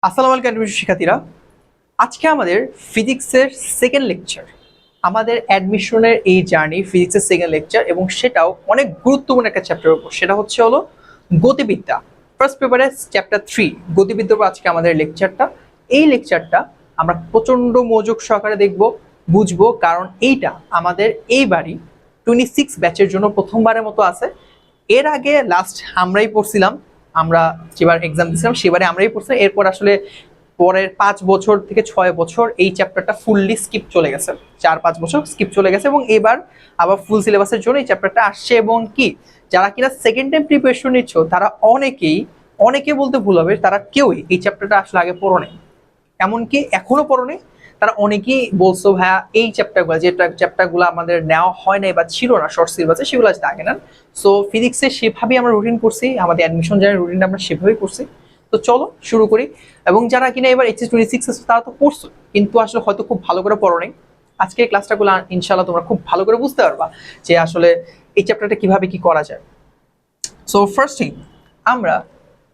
আসসালামু আলাইকুম শিক্ষার্থীরা, আজকে আমাদের ফিজিক্সের সেকেন্ড লেকচার, আমাদের অ্যাডমিশনের এই জার্নি ফিজিক্সের সেকেন্ড লেকচার, এবং সেটাও অনেক গুরুত্বপূর্ণ একটা চ্যাপ্টারের উপর। সেটা হলো গতিবিদ্যা। ফার্স্ট পেপারে চ্যাপ্টার 3 গতিবিদ্যার উপর আজকে আমাদের লেকচারটা। এই লেকচারটা আমরা প্রচন্ড মনোযোগ সহকারে দেখব, বুঝবো, কারণ এইটা আমাদের এইবারই 26 ব্যাচের জন্য প্রথমবারের মতো আছে। এর আগে লাস্ট আমরাই পড়ছিলাম, আমরা যেবার এক্সাম দিয়েছিলাম সেবারে আমরাই পড়ছিলাম। এরপর আসলে পরের 5 বছর থেকে 6 বছর এই চ্যাপ্টারটা ফুললি স্কিপ চলে গেছে, 4-5 বছর স্কিপ চলে গেছে, এবং এবার আবার ফুল সিলেবাসের জন্য এই চ্যাপ্টারটা আসছে। এবং কি যারা কিনা সেকেন্ড টাইম প্রিপারেশন নিচ্ছ তারা অনেকে বলতে ভুল হবে, তারা কেউই এই চ্যাপ্টারটা আসলে আগে পড়ো নাই, এমনকি এখনো পড়ো নাই। তারা অনেকেই বলছো ভাইয়া এই চ্যাপ্টারগুলো, যে চ্যাপ্টারগুলো আমাদের নেওয়া হয় নাই বা ছিল না শর্ট সিলেবাসে, সেগুলো আজকে আগে নেন। সো ফিজিক্সে সেভাবেই আমরা রুটিন করছি, আমাদের অ্যাডমিশন যারা রুটিন আমরা সেভাবেই করছি। তো চলো শুরু করি। এবং যারা কিনা এবার এইচএস 26 আছে তারা তো পড়ছো, কিন্তু আসলে হয়তো খুব ভালো করে পড়ো নাই। আজকে ক্লাসটাগুলো ইনশাআল্লাহ তোমরা খুব ভালো করে বুঝতে পারবা যে আসলে এই চ্যাপ্টারটা কিভাবে কি করা যায়। সো ফার্স্ট থিং, আমরা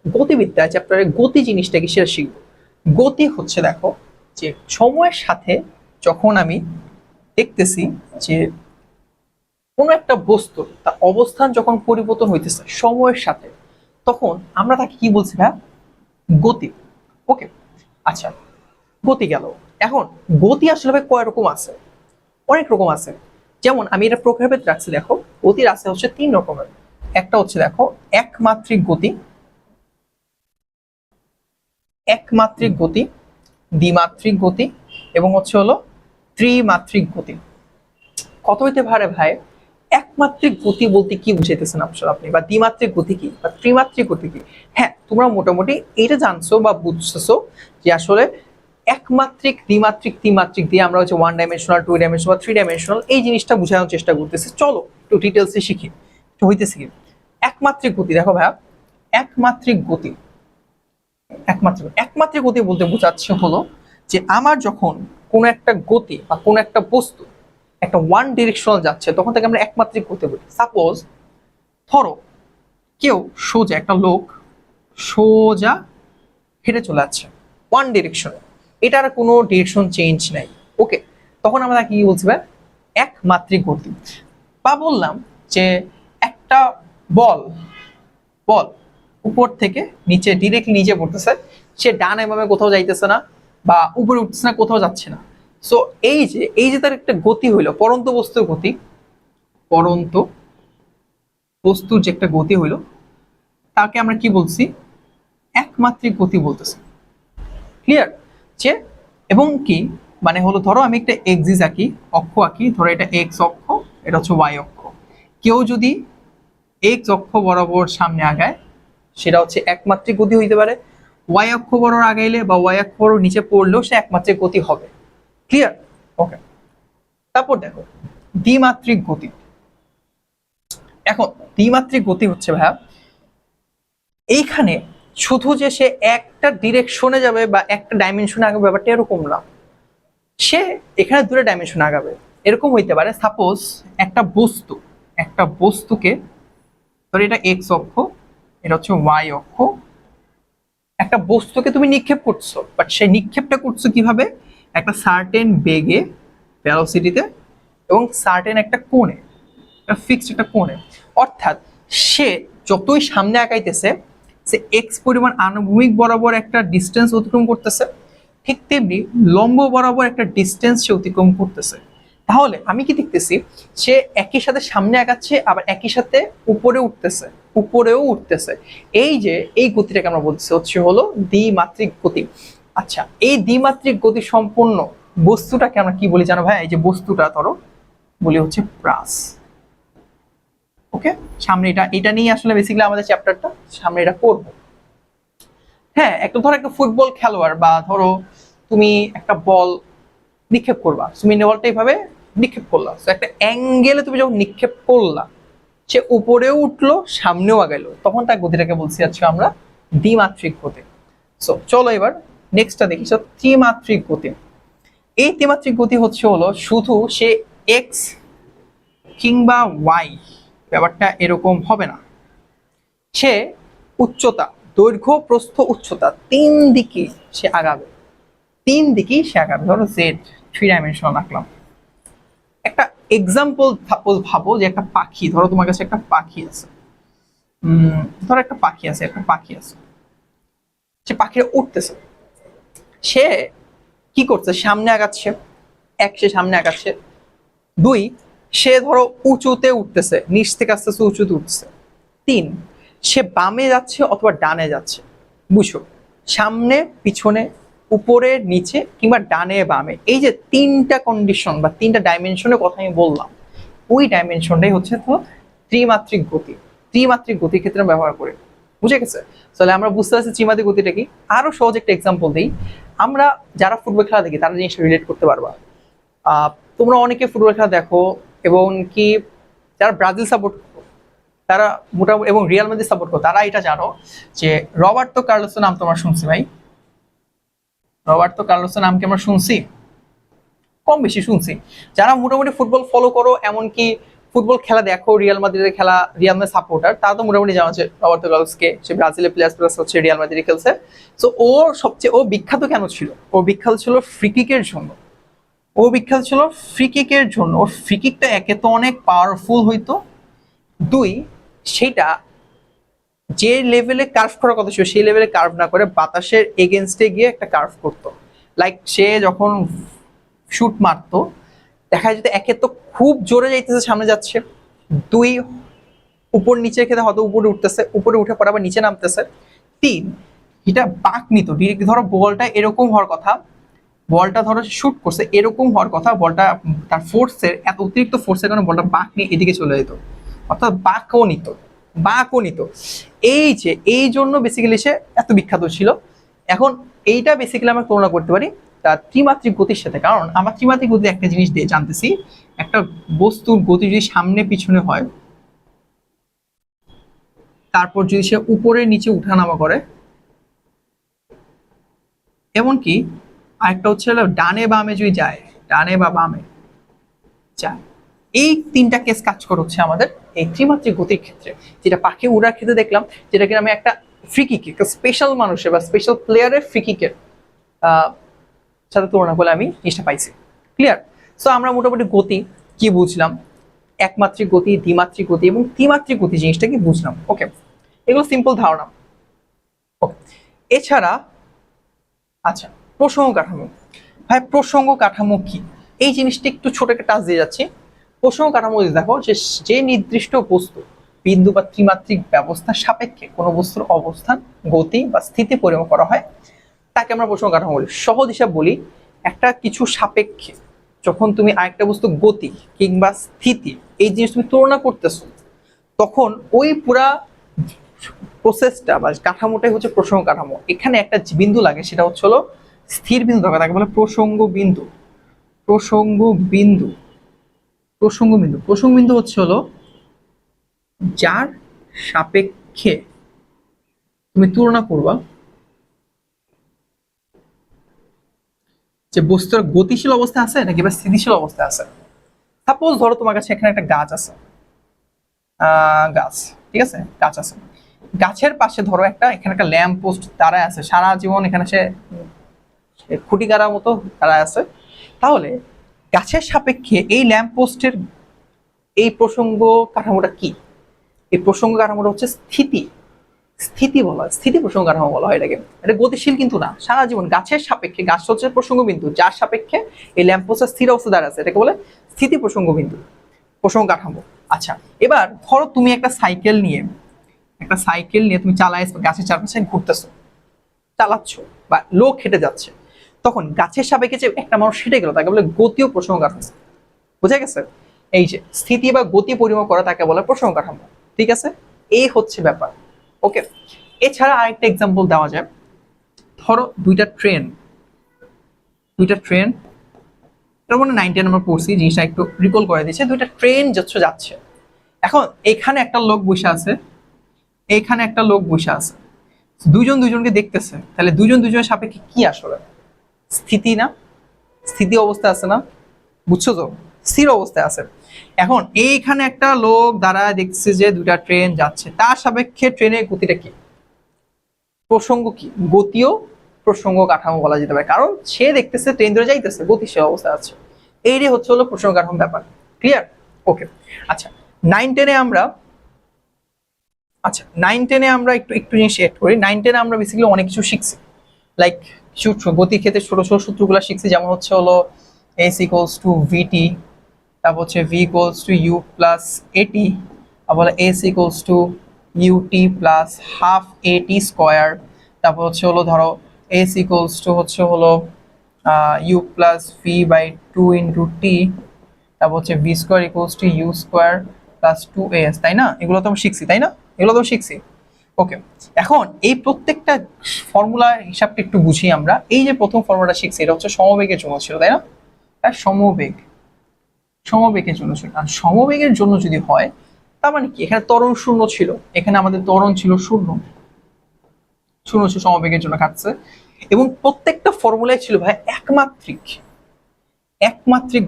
গতিবিদ্যা চ্যাপ্টারে গতি জিনিসটা কি সেটা শিখবো। গতি হচ্ছে, দেখো, যে সময়ের সাথে যখন আমি দেখতেছি যে কোনো একটা বস্তু তার অবস্থান যখন পরিবর্তন হইতেছে সময়ের সাথে, তখন আমরা তাকে কি বলছি না, গতি। ওকে, আচ্ছা, গতি গেল। এখন গতি আসলে কয় রকম আছে? অনেক রকম আছে। যেমন আমি এটা প্রকারভেদ রাখছি, দেখো গতির আছে হচ্ছে 3 রকমের। একটা হচ্ছে দেখো একমাত্রিক গতি, দ্বিমাত্রিক গতি, এবং হলো ত্রিমাত্রিক গতি। কত হইতে পারে ভাই? একমাত্রিক গতি বলতে কি বুঝাইতেছেন আপনি, বা দ্বিমাত্রিক গতি কি, বা ত্রিমাত্রিক গতি কি? হ্যাঁ, তোমরা মোটামুটি এটা জানছো বা বুঝতেছো যে আসলে একমাত্রিক, দ্বিমাত্রিক, ত্রিমাত্রিক দিয়ে আমরা হচ্ছে 1 ডাইমেনশনাল, 2 ডাইমেনশনাল বা 3 ডাইমেনশনাল এই জিনিসটা বোঝানোর চেষ্টা করতেছি। চলো একটু ডিটেলসে শিখি, হইতেছি কি একমাত্রিক গতি। দেখো ভাইয়া, একমাত্রিক গতি, একমাত্রিক গতি বলতে বোঝাচ্ছে হলো যে আমার যখন কোনো একটা গতি বা কোনো একটা বস্তু একটা ওয়ান ডিরেকশনাল যাচ্ছে, তখন তাকে আমরা একমাত্রিক গতি বলি। সাপোজ ধরো কেউ সোজা, একটা লোক সোজা হেঁটে চলে যাচ্ছে ওয়ান ডিরেকশনে, এটার কোনো ডিরেকশন চেঞ্জ নাই। ওকে, তখন আমরা কি বলছি ভাই? একমাত্রিক গতি। বা বললাম যে একটা বল বল উপর থেকে নিচে ডিরেক্টলি নিচে পড়তেছে, সে ডান এভাবে কোথাও যাইতেছে না বা উপরে উঠতেছে না, কোথাও যাচ্ছে না। সো এই যে তার একটা গতি হইলো, পরন্ত বস্তুর গতি, পরন্ত বস্তুর যে একটা গতি হইলো, তাকে আমরা কি বলছি? একমাত্রিক গতি বলতেছি। ক্লিয়ার? যে এবং কি মানে হলো, ধরো আমি একটা এক্সিস আঁকি, অক্ষ আঁকি, ধরো এটা এক্স অক্ষ, এটা হচ্ছে ওয়াই অক্ষ। কেউ যদি এক্স অক্ষ বরাবর সামনে আগায়, সেটা হচ্ছে একমাত্রিক গতি হইতে পারে। ওয়াই অক্ষ বরাবর আগাইলে বা ওয়াই অক্ষ বরাবর নিচে পড়লেও সে একমাত্রিক গতি হবে। ক্লিয়ার? ওকে, তারপর দেখো দ্বিমাত্রিক গতি। এখন দ্বিমাত্রিক গতি হচ্ছে ভাইয়া, এইখানে শুধু যে সে একটা ডিরেকশনে যাবে বা একটা ডাইমেনশনে আগাবে ব্যাপারটা এরকম না, সে এখানে দুটো ডাইমেনশন আগাবে। এরকম হইতে পারে, সাপোজ একটা বস্তুকে, ধর এটা এক্স অক্ষ, এটা হচ্ছে ওয়াই অক্ষ, একটা বস্তুকে তুমি নিক্ষেপ করছো, বাট সেই নিক্ষেপটা করছো কিভাবে? একটা সার্টেন বেগে, ভেলোসিটিতে, এবং সার্টেন একটা কোণে, ফিক্সড একটা কোণে। অর্থাৎ সে যতই সামনে আগাইতেছে, সে এক্স পরিমাণ আনুভূমিক বরাবর একটা ডিস্টেন্স অতিক্রম করতেছে, ঠিক তেমনি লম্ব বরাবর একটা ডিস্টেন্স সে অতিক্রম করতেছে। তাহলে আমি কি দেখতেছি? সে একই সাথে সামনে আগাচ্ছে, আবার একই সাথে উপরেও উঠতেছে। এই গতিটাকে আমরা বলতেছি হলো দ্বিমাত্রিক গতি। আচ্ছা, এই দ্বিমাত্রিক গতি সম্পন্ন বস্তুটাকে আমরা কি বলি জানো ভাই? এই যে বস্তুটা ধরো বলি হচ্ছে প্রাস। ওকে, সামনে এটা নিয়ে আসলে বেসিক্যালি আমাদের চ্যাপ্টারটা সামনে এটা পড়বো। হ্যাঁ, ধরো একটা ফুটবল খেলোয়াড়, বা ধরো তুমি একটা বল নিক্ষেপ করবা, তুমি বলটা এইভাবে নিক্ষেপ করলা, তো একটা অ্যাঙ্গেলে তুমি যখন নিক্ষেপ করলা, সে উপরেও উঠলো, সামনেও আগাইলো, তখন তার গতিটাকে বলছি আজকে আমরা দ্বিমাত্রিক গতি। সো চলো এবার নেক্সটটা দেখি, ত্রিমাত্রিক গতি। এই ত্রিমাত্রিক গতি হলো শুধু সে এক্স কিংবা ওয়াই, ব্যাপারটা এরকম হবে না। সে উচ্চতা দৈর্ঘ্য প্রস্থ উচ্চতা তিন দিকে সে আগাবে, তিন দিকেই সে আগাবে। ধরো জেড 3 ডাইমেনশনাল আঁকলাম। একটা এক্সাম্পল সাপোজ ভাবো যে একটা পাখি, ধরো তোমার কাছে একটা পাখি আছে, ধরো একটা পাখি আছে, একটা পাখি আছে, সে পাখিটা উঠতেছে, সে কি করছে, সামনে আগাচ্ছে, এক সে সামনে আগাচ্ছে, দুই সে ধরো উঁচুতে উঠতেছে, নিচ থেকে আস্তে আস্তে উঁচুতে উঠছে, তিন সে বামে যাচ্ছে অথবা ডানে যাচ্ছে। বুঝো, সামনে পিছনে উপরে নিচে কিংবা ডানে বামে, এই যে তিনটা কন্ডিশন বা তিনটা ডাইমেনশনের কথা আমি বললাম, ওই ডাইমেনশনটাই হচ্ছে তো ত্রিমাত্রিক গতি। ত্রিমাত্রিক গতির ক্ষেত্রে ব্যবহার করে, বুঝে গেছে? তাহলে আমরা বুঝতে পারছি ত্রিমাত্রিক গতিটা কি। আরো সহজ একটা এক্সাম্পল দিই, আমরা যারা ফুটবল খেলা দেখি তারা জিনিসটা রিলেট করতে পারবা। তোমরা অনেকে ফুটবল খেলা দেখো, এবং কি যারা ব্রাজিল সাপোর্ট করো তারা মোটামুটি, এবং রিয়াল মাদ্রিদ সাপোর্ট করো তারা এটা জানো যে রবার্তো কার্লোসের নাম তোমরা শুনছি ভাই। রবার্তো কার্লোসের নাম কি আমরা শুনছি? কম বেশি শুনছি। যারা মোটামুটি ফুটবল ফলো করো, এমনকি ফুটবল খেলা দেখো, রিয়াল মাদ্রিদের খেলা, রিয়াল মাদ্রিদ সাপোর্টার, তারা তো মোটামুটি জানো যে রবার্তো কার্লোসকে, সে ব্রাজিলের প্লেয়ার প্লাস হচ্ছে রিয়াল মাদ্রিদে খেলছে। সো ও সবচেয়ে ও বিখ্যাত কেন ছিল? ও বিখ্যাত ছিল ফ্রি কিকের জন্য। ও বিখ্যাত ছিল ফ্রি কিকের জন্য। ওর ফ্রি কিকটা একে তো অনেক পাওয়ারফুল হইতো, দুই সেটা যে লেভেলে কার্ভ করার কথা ছিল সেই লেভেলে কার্ভ না করে বাতাসের এগেনস্টে গিয়ে একটা কার্ভ করতো। লাইক সে যখন শুট মারতো, দেখা যেত একে তো খুব জোরে যাইতেছে, সামনে যাচ্ছে, দুই উপর নিচের ক্ষেত্রে হয়তো উপরে উঠতেছে, উপরে উঠে পর আবার নিচে নামতেছে, তিন এটা বাঁক নিত ডিরেক্ট। ধরো বলটা এরকম হওয়ার কথা, বলটা ধরো শুট করছে এরকম হওয়ার কথা, বলটা তার ফোর্সের এত অতিরিক্ত ফোর্সের কারণে বলটা বাঁক নিয়ে এদিকে চলে যেত, অর্থাৎ বাঁকও নিত, বাঁকও নিত। এই যে এই জন্য বেসিক্যালি সে এত বিখ্যাত ছিল। এখন এইটা বেসিক্যালি আমরা তুলনা করতে পারি তার ত্রিমাত্রিক গতির সাথে, কারণ আমরা ত্রিমাত্রিক গতি একটা জিনিস দিয়ে জানতেছি, একটা বস্তুর গতি যদি সামনে পিছনে হয়, তারপর যদি সে উপরে নিচে উঠানামা করে, এমনকি আরেকটা হচ্ছে ডানে বামে যদি যায়, ডানে বা বামে যায়, এই তিনটা কেস কাজ করে হচ্ছে আমাদের এই ত্রিমাত্রিক গতির ক্ষেত্রে। যেটা পাখি উড়ার ক্ষেত্রে দেখলাম, যেটাকে আমি একটা ফ্রি কিক, একটা স্পেশাল মানুষের বা স্পেশাল প্লেয়ারের ফ্রি কিকের সাথে তুলনা করলে আমি জিনিসটা পাইছি। ক্লিয়ার? সো আমরা মোটামুটি গতি কি বুঝলাম, একমাত্রিক গতি, দ্বিমাত্রিক গতি এবং ত্রিমাত্রিক গতি জিনিসটা কি বুঝলাম। ওকে, এগুলো সিম্পল ধারণা। ওকে, এছাড়া আচ্ছা, প্রসঙ্গ কাঠামো। ভাই প্রসঙ্গ কাঠামো কি, এই জিনিসটা একটু ছোট একটা টাচ দিয়ে যাচ্ছি। প্রসঙ্গ কাঠামো দেখো যে নির্দিষ্ট বস্তু বিন্দু বা ত্রিমাত্রিক ব্যবস্থার সাপেক্ষে কোনো বস্তুর অবস্থান, গতি বা স্থিতি পরিমাপ করা হয়, তাকে আমরা প্রসঙ্গ কাঠামো বলি। সহজ হিসাব বলি, একটা কিছু সাপেক্ষে যখন তুমি আরেকটা বস্তু গতি কিংবা স্থিতি এই জিনিস তুমি তুলনা করতেছো, তখন ওই পুরা প্রসেসটা বা কাঠামোটাই হচ্ছে প্রসঙ্গ কাঠামো। এখানে একটা বিন্দু লাগে, সেটা হচ্ছে হলো স্থির বিন্দু থাকে, তাকে বলে প্রসঙ্গ বিন্দু। প্রসঙ্গ বিন্দু, প্রসঙ্গ বিন্দু, প্রসঙ্গ বিন্দু হচ্ছে হলো যার সাপেক্ষে তুমি তুলনা করবা যে বস্তুর গতিশীল অবস্থা আছে নাকি বা স্থিতিশীল অবস্থা আছে। সাপোজ ধরো তোমার কাছে এখানে একটা গাছ আছে, গাছ, ঠিক আছে, গাছ আছে, গাছের পাশে ধরো একটা এখানে একটা ল্যাম্প পোস্ট দাঁড়ায় আছে, সারা জীবন এখানে সে খুঁটি গাড়ার মতো দাঁড়ায় আছে। তাহলে গাছের সাপেক্ষে এই ল্যাম্প পোস্টের এই প্রসঙ্গ কাঠামোটা কি? এই প্রসঙ্গ কাঠামোটা হচ্ছে স্থিতি। স্থিতি বলা হয়, স্থিতি প্রসঙ্গ কাঠামো বলা হয় এটাকে। এটা গতিশীল কিন্তু না, সারা জীবন গাছের সাপেক্ষে, গাছ হচ্ছে প্রসঙ্গ বিন্দু, যার সাপেক্ষে এই ল্যাম্প পোস্টটা স্থির অবস্থা দাঁড়ায় আছে, এটাকে বলে স্থিতি প্রসঙ্গ বিন্দু, প্রসঙ্গ কাঠামো। আচ্ছা, এবার ধরো তুমি একটা সাইকেল নিয়ে, তুমি চালায় গাছের চারপাশে ঘুরতেছো, চালাচ্ছ বা লোক হেঁটে যাচ্ছে, তখন গাছের সাপেক্ষে যে একটা মানুষ হেঁটে গেল তাকে বলে গতীয় প্রসঙ্গ কাঠামো। বুঝা গেছে? এই যে স্থিতি বা গতি পরিমাপ করা তাকে বলে প্রসঙ্গ কাঠামো। ঠিক আছে, এই হচ্ছে ব্যাপার। ওকে, এছাড়া আরেকটা এক্সাম্পল দেওয়া যায়। ধরো দুইটা ট্রেন, এটা মনে 9-10 আমরা পড়ছি, জিনিসটা একটু রিকল করে দিচ্ছে। দুইটা ট্রেন যাচ্ছে, এখন এখানে একটা লোক বসে আছে, এইখানে একটা লোক বসে আছে, দুজন দুজনকে দেখতেছে, তাহলে দুজন দুজনের সাপেক্ষে কি আসলে? স্থিতি না? স্থিতি অবস্থা আছে না? বুঝছো তো? স্থির অবস্থায় আছে। এখন এইখানে একটা লোক দাঁড়ায় দেখছে যে দুটা ট্রেন যাচ্ছে, তার সাপেক্ষে ট্রেনের গতিটা কি? প্রসঙ্গ কি, গতীয় প্রসঙ্গ কাঠামো বলা যেতে পারে, কারণ সে দেখতেছে ট্রেন ধরে যাইতেছে, গতিশীল অবস্থায় আছে। এইটাই হচ্ছে হলো প্রসঙ্গ কাঠামো ব্যাপার। ক্লিয়ার? ওকে। আচ্ছা, 9-10-এ আমরা একটু একটু জিনিস এড করি। 9-10-এ আমরা বেসিক্যালি অনেক কিছু শিখছি, লাইক কিছু গতির ক্ষেত্রে ছোট ছোট সূত্রগুলো শিখছি, যেমন হচ্ছে হলো এস ইকুয়ালস টু ভিটি, তারপর হচ্ছে v equals to you plus a t, আবার s equals to u t plus half a t square, তারপর হচ্ছে হলো ধরো এস ইকুয়ালস টু হচ্ছে হলো u plus v by 2 into t, তারপর হচ্ছে v square equals to u square plus 2as, তাই না? এগুলো তো আমরা শিখছি, তাই না? এগুলো তো শিখছি। ওকে, এখন এই প্রত্যেকটা ফর্মুলা হিসাবটা একটু বুঝি আমরা। এই যে প্রথম ফর্মুলাটা শিখছি, এটা হচ্ছে সমবেগের জন্য ছিল, তাই না? সমবেগের জন্য ছিল। আর সমবেগের জন্য যদি হয়, তার মানে কি, এখানে ত্বরণ শূন্য ছিল, এখানে আমাদের ত্বরণ ছিল শূন্য ছিল সমবেগের জন্য কাটছে। এবং প্রত্যেকটা ফর্মুলায় ছিল ভাই একমাত্রিক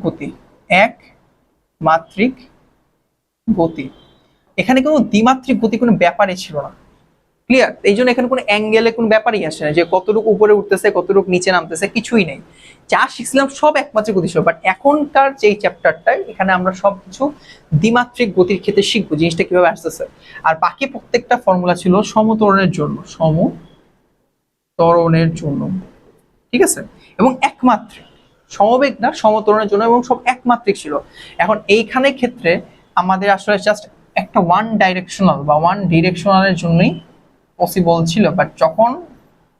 গতি, একমাত্রিক গতি। এখানে কোনো দ্বিমাত্রিক গতি কোনো ব্যাপারই ছিল না। ক্লিয়ার? এই জন্য এখানে কোনো অ্যাঙ্গেলে কোনো ব্যাপারই আসে না, যে কতটুকু উপরে উঠতেছে কতটুকু নিচে নামতেছে, কিছুই নেই। যা শিখছিলাম সব একমাত্রিক গতি ছিল, বাট এখনকার যে চ্যাপ্টারটায় এখানে আমরা সবকিছু দ্বিমাত্রিক গতির ক্ষেত্রে শিখবো, জিনিসটা কিভাবে আসতেছে। আর বাকি প্রত্যেকটা ফর্মুলা ছিল সমত্বরণের জন্য, ঠিক আছে, এবং একমাত্রিক। সমবেগ না, সমত্বরণের জন্য, এবং সব একমাত্রিক ছিল। এখন এইখানে ক্ষেত্রে আমাদের আসলে জাস্ট একটা ওয়ান ডিরেকশনালের জন্যই পসিবল ছিল, বাট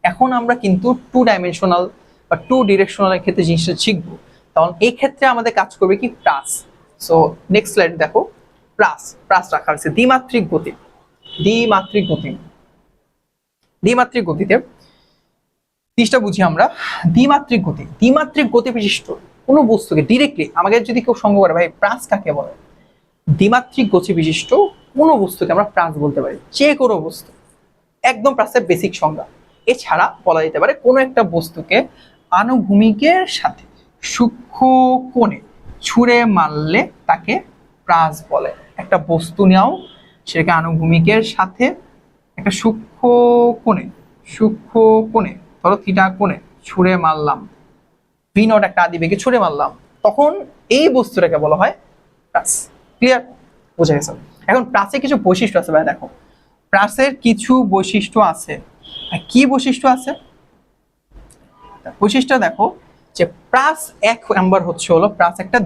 এখন আমরা কিন্তু 2 ডাইমেনশনাল বা 2 ডিরেকশনালের ক্ষেত্রে জিনিসটা শিখবো, তখন এই ক্ষেত্রে আমাদের কাজ করবে কি, প্লাস। সো নেক্সট স্লাইড দেখো, প্লাস রাখা হয়েছে দ্বিমাত্রিক গতিতে। জিনিসটা বুঝি আমরা। দ্বিমাত্রিক গতি বিশিষ্ট কোনো বস্তুকে ডিরেক্টলি আমাকে যদি কেউ সঙ্গ করে, ভাই প্রাস কাকে বলে? দ্বিমাত্রিক গতি বিশিষ্ট কোনো বস্তুকে আমরা প্রাস বলতে পারি, যে কোনো বস্তু, একদম প্রাসের বেসিক সংজ্ঞা। এছাড়া বলা যেতে পারে কোনো একটা বস্তুকে আনুভূমিকের সাথে সূক্ষ্ম কোণে ছুঁড়ে মারলে তাকে প্রাস বলে। একটা বস্তু নেও, সেটাকে আনুভূমিকের সাথে একটা সূক্ষ্ম কোণে ধরো থিটা কোণে ছুঁড়ে মারলাম, ভি নট একটা আদিবেগে ছুঁড়ে মারলাম, তখন এই বস্তুটাকে বলা হয় প্রাস। ক্লিয়ার? বোঝা গেছে? এখন প্রাসের কিছু বৈশিষ্ট্য আছে ভাই, দেখো প্রাসের কিছু বৈশিষ্ট্য আছে। কি বৈশিষ্ট্য আছে? বৈশিষ্ট্য দেখো, যে প্রাস এক নাম্বার হচ্ছে হলো প্রাস একটা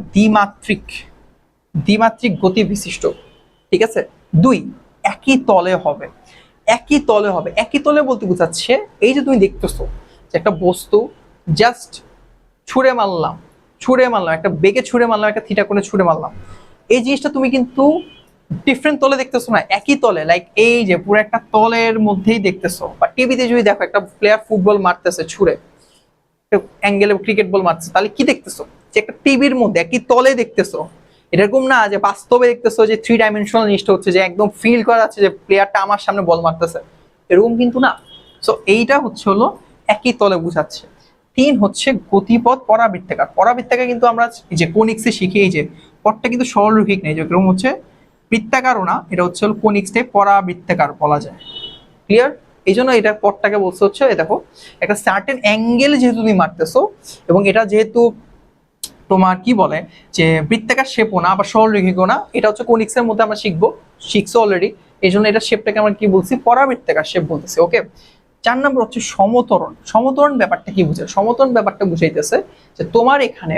দ্বিমাত্রিক গতি বিশিষ্ট, ঠিক আছে। 2, একই তলে হবে। একই তলে বলতে বোঝাচ্ছে, এই যে তুমি দেখতেছো যে একটা বস্তু জাস্ট ছুঁড়ে মারলাম, একটা বেগে ছুঁড়ে মারলাম, একটা থিটা কোণে ছুঁড়ে মারলাম, এই জিনিসটা তুমি কিন্তু ডিফারেন্ট তলে দেখতেছো না, একই তলে, লাইক এই যে পুরো একটা তলের মধ্যেই দেখতেছো। বা টিভিতে যদি দেখো একটা প্লেয়ার ফুটবল মারতেছে ছুঁড়ে, অ্যাঙ্গেলে ক্রিকেট বল মারতেছে, তাহলে কি দেখতেছো? যে একটা টিভির মধ্যে একই তলে দেখতেছো। এরকম না যে বাস্তবে দেখতেছো যে 3 ডাইমেনশনাল জিনিসটা হচ্ছে, যে একদম ফিল করা যাচ্ছে যে প্লেয়ারটা আমার সামনে বল মারতেছে, এরকম কিন্তু না। সো এইটা হচ্ছে হলো একই তলে বুঝাচ্ছে। 3 হচ্ছে গতিপথ পরাবৃত্তাকার কিন্তু আমরা যে কোনিক্সে শিখি, এই যে পথটা কিন্তু সরলরৈখিক নেই, যেরকম হচ্ছে বৃত্তাকারও না, এটা হচ্ছে হলো কোনিক্সে পরাবৃত্তাকার বলা যায়। ক্লিয়ার? এই জন্য এটা পথটাকে বলছে হচ্ছে, দেখো একটা সার্টেন অ্যাঙ্গেল যেহেতু তুমি মারতেছো, এবং এটা যেহেতু তোমার কি বলে যে বৃত্তাকার শেপও না আবার সরলরেখিকও না, এটা হচ্ছে কোনিক্সের মধ্যে আমরা শিখছো অলরেডি। এই জন্য এটা শেপটাকে আমরা কি বলছি, পরাবৃত্তাকার শেপ বলতেছি। ওকে। 4 নম্বর হচ্ছে সমতরণ ব্যাপারটা কি বুঝে? সমতরণ ব্যাপারটা বুঝাইতেছে যে তোমার এখানে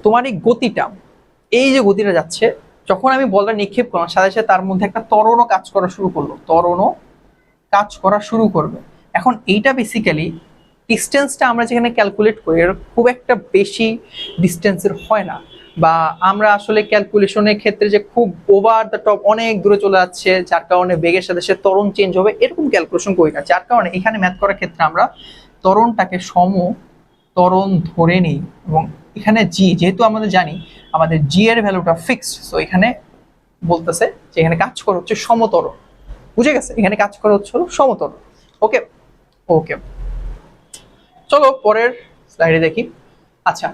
তোমার এই গতিটা, এই যে গতিটা যাচ্ছে, যখন আমি বলটা নিক্ষেপ করলাম, সাথে সাথে তার মধ্যে একটা ত্বরণও কাজ করা শুরু করবে। এখন এইটা বেসিক্যালি ডিস্টেন্সটা আমরা যেখানে ক্যালকুলেট করি, এর খুব একটা বেশি ডিস্টেন্সের হয় না, বা আমরা আসলে ক্যালকুলেশনের ক্ষেত্রে যে খুব ওভার দ্য টপ অনেক দূরে চলে যাচ্ছে, যার কারণে বেগের সাথে সে ত্বরণ চেঞ্জ হবে, এরকম ক্যালকুলেশন করি না। যার কারণে এখানে ম্যাথ করার ক্ষেত্রে আমরা ত্বরণটাকে ত্বরণ ধরে নিই, এবং এখানে জি যেহেতু আমাদের জানি আমাদের জি এর ভ্যালুটা ফিক্সড, সো এখানে বলতেছে যে এখানে কাজ করা হচ্ছে সমতরণ। বুঝে গেছে? এখানে কাজ করা হচ্ছে হলো সমতরণ। ওকে, চলো পরের স্লাইডে দেখি। আচ্ছা,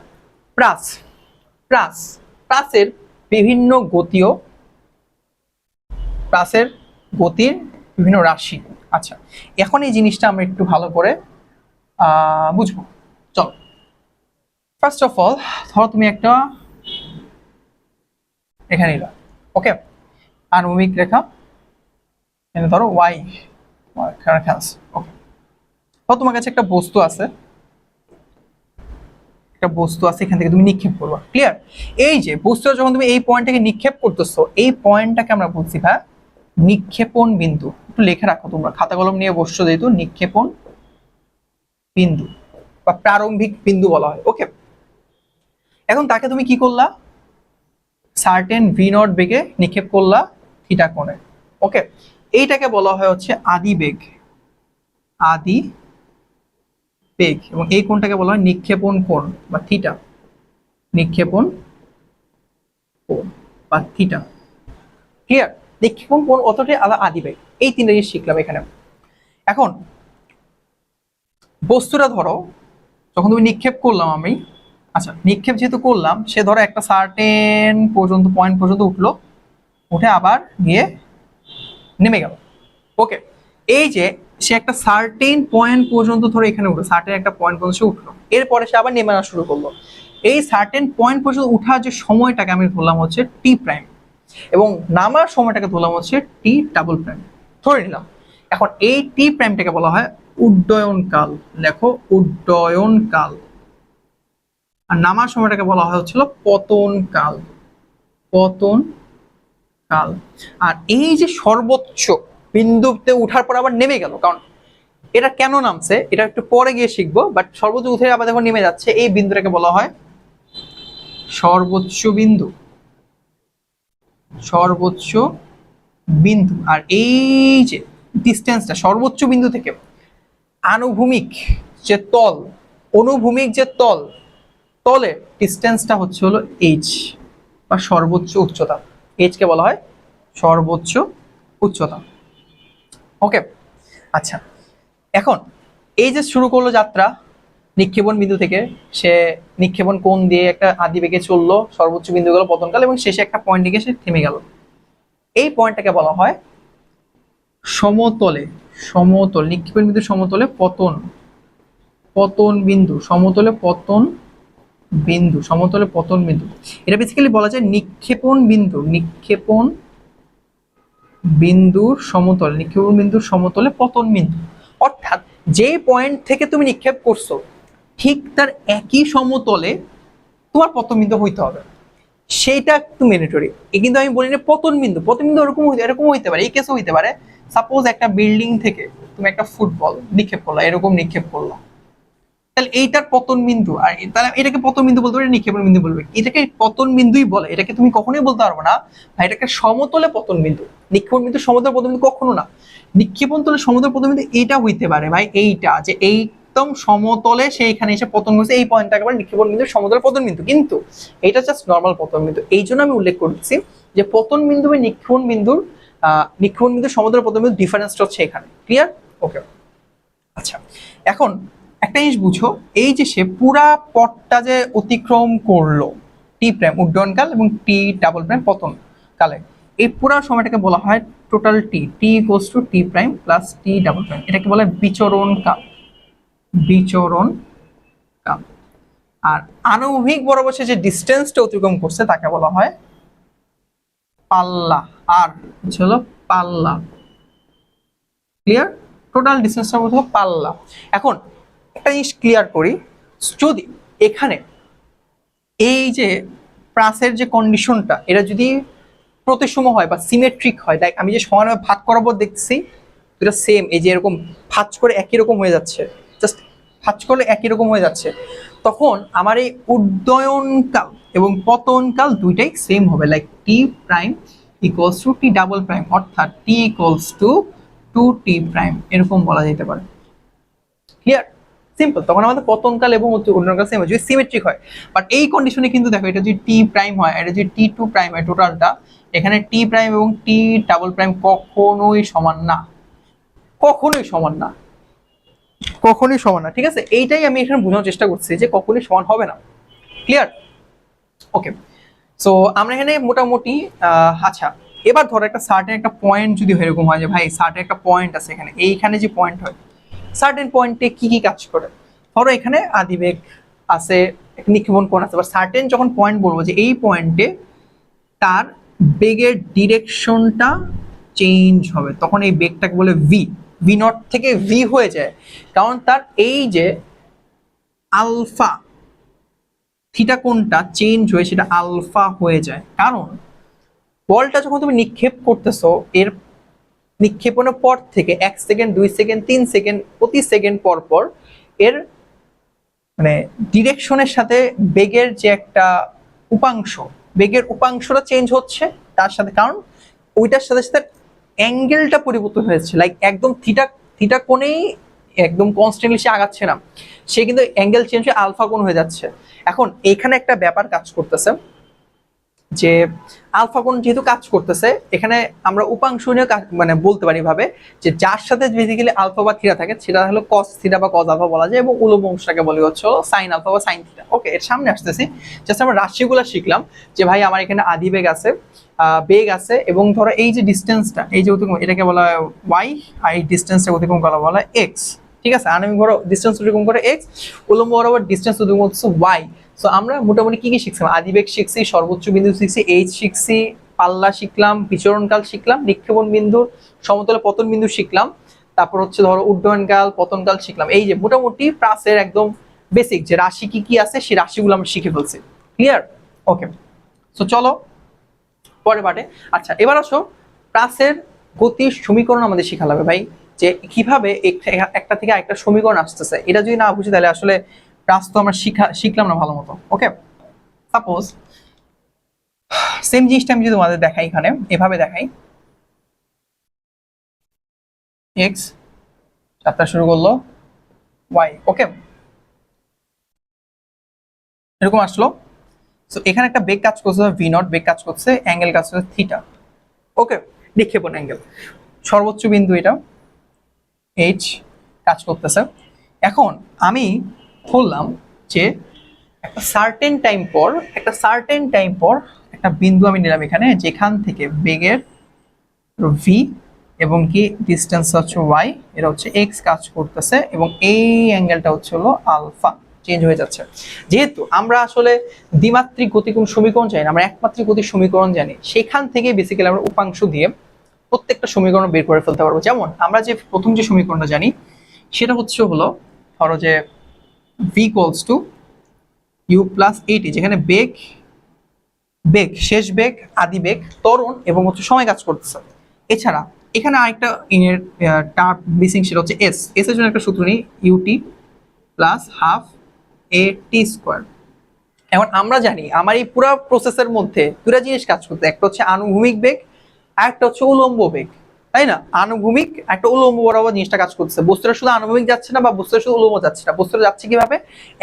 প্রাসের গতির বিভিন্ন রাশি। আচ্ছা, এখন এই জিনিসটা আমরা একটু ভালো করে বুঝবো। চলো, ফার্স্ট অফ অল ধরো তুমি একটা এখানে নিলা, ওকে, আনুভূমিক রেখা এখানে ধরো ওয়াই রেখা আছে, ওকে। তো তোমার কাছে একটা বস্তু আছে, এখান থেকে তুমি নিক্ষেপ করবা, ক্লিয়ার? এই যে বস্তুটা যখন তুমি এই পয়েন্ট থেকে নিক্ষেপ করতেছো, এই পয়েন্টটাকে আমরা বলছি ভাই নিক্ষেপণ বিন্দু। একটু লিখে রাখো তোমরা, খাতা কলম নিয়ে বসছো যেহেতু, নিক্ষেপণ বিন্দু বা প্রারম্ভিক বিন্দু বলা হয়, ওকে। এখন তাকে তুমি কি করলা, সার্টেন ভি নট বেগে নিক্ষেপ করলা থিটা কোণে, ওকে। এইটাকে বলা হয় হচ্ছে আদি বেগ, আদি বেগ, এবং এই কোণটাকে বলা হয় নিক্ষেপণ কোণ বা থিটা, নিক্ষেপণ কোণ বা থিটা, ক্লিয়ার? নিক্ষেপণ কোণ অতটাই আদি বেগ, এই তিনটা জিনিস শিখলাম এখানে। এখন বস্তুটা ধরো যখন তুমি নিক্ষেপ করলাম আমি, আচ্ছা নিক্ষেপ যেহেতু করলাম, সে ধরো একটা সার্টেন পর্যন্ত পয়েন্ট পর্যন্ত উঠলো, উঠে আবার গিয়ে নেমে গেল, ওকে। এই যে সে একটা সার্টেন পয়েন্ট পর্যন্ত ধরো এখানে উঠলো, সার্টেন একটা পয়েন্ট পর্যন্ত সে উঠলো, এরপরে সে আবার নেমে আসা শুরু করলো। এই সার্টেন পয়েন্ট পর্যন্ত উঠার যে সময়টাকে আমি ধরলাম হচ্ছে টি প্রাইম, এবং নামার সময়টাকে ধরলাম হচ্ছে টি ডাবল প্রাইম, ধরে নিলাম। এখন এই টি প্রাইমটাকে বলা হয় উড্ডয়ন কাল, লেখো উড্ডয়ন কাল। আর নামার সময়টাকে বলা হয় হচ্ছিল পতন কাল, পতন কাল। আর এই যে সর্বোচ্চ বিন্দুতে উঠার পর আবার নেমে গেল, কারণ এটা কেন নামছে এটা একটু পরে গিয়ে শিখবো, বাট সর্বোচ্চ উঠে আবার যখন নেমে যাচ্ছে, এই বিন্দুটাকে বলা হয় সর্বোচ্চ বিন্দু, সর্বোচ্চ বিন্দু। আর এই যে ডিস্টেন্সটা সর্বোচ্চ বিন্দু থেকে আনুভূমিক যে তল, অনুভূমিক যে তল, তলের ডিস্টেন্সটা হচ্ছে হলো এইচ বা সর্বোচ্চ উচ্চতা, এইচ কে বলা হয় সর্বোচ্চ উচ্চতা, ওকে। আচ্ছা, এখন এই যে শুরু করলো যাত্রা নিক্ষেপণ বিন্দু থেকে, সে নিক্ষেপণ কোণ দিয়ে একটা আদি বেগে চললো, সর্বোচ্চ বিন্দু গেল পতনকাল, এবং শেষে একটা পয়েন্ট দিকে সে থেমে গেল। এই পয়েন্টটাকে বলা হয় সমতলে, সমতল নিক্ষেপণ বিন্দু সমতলে পতন, পতন বিন্দু, সমতলে পতন বিন্দু, সমতলে পতন বিন্দু। এটা বেসিক্যালি বলা যায় নিক্ষেপণ বিন্দু, নিক্ষেপণ বিন্দুর সমতল, নিক্ষেপণ বিন্দুর সমতলে পতন বিন্দু। অর্থাৎ যে পয়েন্ট থেকে তুমি নিক্ষেপ করছো ঠিক তার একই সমতলে তোমার পতন বিন্দু হইতে হবে, সেইটা একটু ম্যান্ডেটরি। কিন্তু আমি বলি না পতন বিন্দু, পতন বিন্দু এরকম হইতে পারে, এই কেসও হইতে পারে। সাপোজ একটা বিল্ডিং থেকে তুমি একটা ফুটবল নিক্ষেপ করলা, এরকম নিক্ষেপ করলা, তাহলে এইটার পতন বিন্দু, আর তাহলে এটাকে পতন বিন্দু বলতে পারে, নিক্ষেপণ বিন্দু বলবে, এটাকে পতন বিন্দুই বলে। এটাকে তুমি কখনোই বলতে পারবে না ভাই এটাকে সমতলে পতন বিন্দু, নিক্ষেপণ বিন্দু সমতলে পতন বিন্দু কখনো না। নিক্ষেপণ তলে সমতলে পতন বিন্দু এইটা হইতে পারে ভাই, এইটা যে একদম সমতলে সেইখানে এসে পতন হয়েছে, এই পয়েন্টটাকে বলে নিক্ষেপণ বিন্দু সমতলে পতন বিন্দু। কিন্তু এটা জাস্ট নর্মাল পতন বিন্দু, এই জন্য আমি উল্লেখ করছি যে পতন বিন্দু বা নিক্ষেপণ বিন্দুর নিক্ষেপণ বিন্দু সমতলে পতন বিন্দু ডিফারেন্সটা হচ্ছে এখানে, ক্লিয়ার? ওকে। আচ্ছা, এখন একটা জিনিস বুঝো, এই যে সে পুরা পথটা যে অতিক্রম করলো টি প্রাইম উড্ডয়নকাল এবং টি ডাবল প্রাইম পতন কালে, এই পুরা সময়টাকে বলা হয় টোটাল টি, টি equals two t prime plus টি ডাবল প্রাইম, এটাকে বলা হয় বিচরণ কাল, বিচরণ কাল। আর আনুভূমিক বরাবর সে যে ডিস্টেন্সটা অতিক্রম করছে তাকে বলা হয় পাল্লা, আর হলো পাল্লা, ক্লিয়ার? টোটাল ডিস্টেন্সটার মধ্যে পাল্লা। এখন একটা জিনিস ক্লিয়ার করি, যদি এখানে এই যে প্রাসের যে কন্ডিশনটা এটা যদি প্রতিসম হয় বা সিমেট্রিক হয়, লাইক আমি যে সমানভাবে ভাগ করাবো দেখছি এটা সেম, এই যে এরকম ভাঁজ করে একই রকম হয়ে যাচ্ছে, জাস্ট ভাঁজ করলে একই রকম হয়ে যাচ্ছে, তখন আমার এই উড্ডয়নকাল এবং পতনকাল দুইটাই সেম হবে, like tea prime equals two টি ডাবল প্রাইম, অর্থাৎ টি ইকুয়ালস টু 2t প্রাইম, এরকম বলা যেতে পারে, ক্লিয়ার? সিম্পল। তখন আমাদের পতনকাল এবং উড্ডয়নকাল সেম হয় যদি সিমেট্রিক হয়। বাট এই কন্ডিশনে কিন্তু দেখো এটা যদি টি প্রাইম হয়, এটা যদি টি টু প্রাইম হয়, টোটালটা এখানে টি প্রাইম এবং টি ডাবল প্রাইম কখনোই সমান না, কখনোই সমান না, কখনোই সমান না, ঠিক আছে? এইটাই আমি এখানে বোঝানোর চেষ্টা করছি যে কখনোই সমান হবে না, ক্লিয়ার? ওকে। সো আমরা এখানে মোটামুটি আচ্ছা এবার ধরো একটা সার্টেন একটা পয়েন্ট যদি এরকম হয় যে ভাই সার্টেন একটা পয়েন্ট আছে এখানে, এইখানে যে পয়েন্ট হয়, সার্টেন পয়েন্টে কি কি কাজ করে, ধরো এখানে আদিবেগ আছে, নিক্ষেপণ কোণ আছে, বা সার্টেন যখন পয়েন্ট বলবো যে এই পয়েন্টে তার বেগের ডিরেকশনটা চেঞ্জ হবে, তখন এই বেগটাকে বলে ভি, ভি নট থেকে ভি হয়ে যায়, কারণ তার এই যে আলফা থিটা কোণটা চেঞ্জ হয়ে সেটা আলফা হয়ে যায়। কারণ বলটা যখন তুমি নিক্ষেপ করতেছো, এর নিক্ষেপণের পর থেকে 1 সেকেন্ড 2 সেকেন্ড 3 সেকেন্ড প্রতি সেকেন্ড পর পর এর মানে ডিরেকশনের সাথে বেগের যে একটা উপাংশ, বেগের উপাংশটা চেঞ্জ হচ্ছে তার সাথে, কারণ ওইটার সাথে সাথে অ্যাঙ্গেলটা পরিবর্তন হয়েছে, লাইক একদম থিটা থিটা কোণেই একদম কনস্ট্যান্টলি সে আগাচ্ছে না, সে কিন্তু অ্যাঙ্গেল চেঞ্জ হয়ে আলফা কোণ হয়ে যাচ্ছে। এখন এখানে একটা ব্যাপার কাজ করতেছে যে আলফা কোণ যেহেতু কাজ করতেছে, এখানে আমরা উপাংশ নিয়ে মানে বলতে পারি ভাবে যে যার সাথে বেসিক্যালি আলফা বা থিটা থাকে সেটা হলো কস থিটা বা কস আলফা বলা যায়, এবং উলম্ব অংশটাকে বলি হচ্ছে সাইন আলফা বা সাইন থিটা। ওকে, এর সামনে আসতেছি, জাস্ট আমরা রাশিগুলো শিখলাম যে ভাই আমার এখানে আদি বেগ আছে, বেগ আছে, এবং ধরো এই যে ডিস্টেন্সটা, এই যে অতিক্রম, এটাকে বলা হয় ওয়াই, আর এই ডিস্টেন্সটা অতিক্রম করা বলা হয় এক্স। ঠিক আছে, আণবিক ভর ডিস্টেন্স অতিক্রম করে এক্স, উলম্ব বরাবর ডিস্টেন্স অতিক্রম হচ্ছে ওয়াই। সো আমরা মোটামুটি কি কি শিখছিলাম, আদিবেগ শিখছি, সর্বোচ্চ বিন্দু শিখছি, এইচ শিখছি, পাল্লা শিখলাম, বিচরণকাল শিখলাম, নিক্ষেপণ বিন্দুর সমতলে পতন বিন্দু শিখলাম, তারপর হচ্ছে ধরো উড্ডয়নকাল পতনকাল শিখলাম। এই যে মোটামুটি প্রাসের একদম বেসিক যে রাশি কি কি আছে সেই রাশিগুলো আমরা শিখে ফেলছি। ক্লিয়ার? ওকে, সো চলো পরে পাঠে। আচ্ছা, এবার আসো প্রাসের গতির সমীকরণ আমাদের শেখা লাগবে ভাই, যে কিভাবে একটা থেকে আরেকটা সমীকরণ আসতেছে, এটা যদি না বুঝি তাহলে আসলে প্রাস তো আমরা শিখলাম না ভালো মতো। ওকে, সাপোজ সেম জিনিসটা আমি যদি তোমাদের দেখাই, এখানে এভাবে দেখাই, এক্স যাত্রা শুরু করলো, ওয়াই, ওকে এরকম আসলো। সো এখানে একটা বেগ কাজ করছে ভি নট, বেগ কাজ করছে, অ্যাঙ্গেল কাজ করছে থিটা। ওকে, নিক্ষেপণ অ্যাঙ্গেল, সর্বোচ্চ বিন্দু এটা এইচ কাজ করতেছে। এখন আমি বললাম যে একটা সার্টেন টাইম পর একটা বিন্দু আমি নিলাম এখানে, যেখান থেকে বেগের ভি এবং কি ডিস্টেন্স হচ্ছে ওয়াই, এটা হচ্ছে এক্স কাজ করতেছে, এবং এই অ্যাঙ্গেলটা হচ্ছে হলো আলফা, চেঞ্জ হয়ে যাচ্ছে। যেহেতু আমরা আসলে দ্বিমাত্রিক গতিকোণ সমীকরণ জানি না, আমরা একমাত্রিক গতির সমীকরণ জানি, সেখান থেকে বেসিক্যালি আমরা উপাংশ দিয়ে প্রত্যেকটা সমীকরণ বের করে ফেলতে পারবো। যেমন আমরা যে প্রথম যে সমীকরণটা জানি সেটা হচ্ছে হলো, ধরো যে V equals to you plus A T, যেখানে বেগ বেগ শেষ বেগ, আদি বেগ, ত্বরণ এবং হচ্ছে সময় কাজ করতেছে। এছাড়া এখানে আরেকটা ইনের টার্ম মিসিং, সেটা হচ্ছে এস, এস এর জন্য একটা সূত্র নেই, ইউটি প্লাস হাফ এ টি স্কোয়ার। এখন আমরা জানি আমার এই পুরো প্রসেসের মধ্যে দুটা জিনিস কাজ করতে, একটা হচ্ছে আনুভূমিক বেগ আর একটা হচ্ছে উলম্ব বেগ, তাই না? আনুভূমিক একটা উলম্ব বরাবর জিনিসটা কাজ করতেছে, বস্তুটা শুধু আনুভূমিক যাচ্ছে না বা বস্তুটা শুধু উলম্ব যাচ্ছে না, বস্তুটা যাচ্ছে কিভাবে,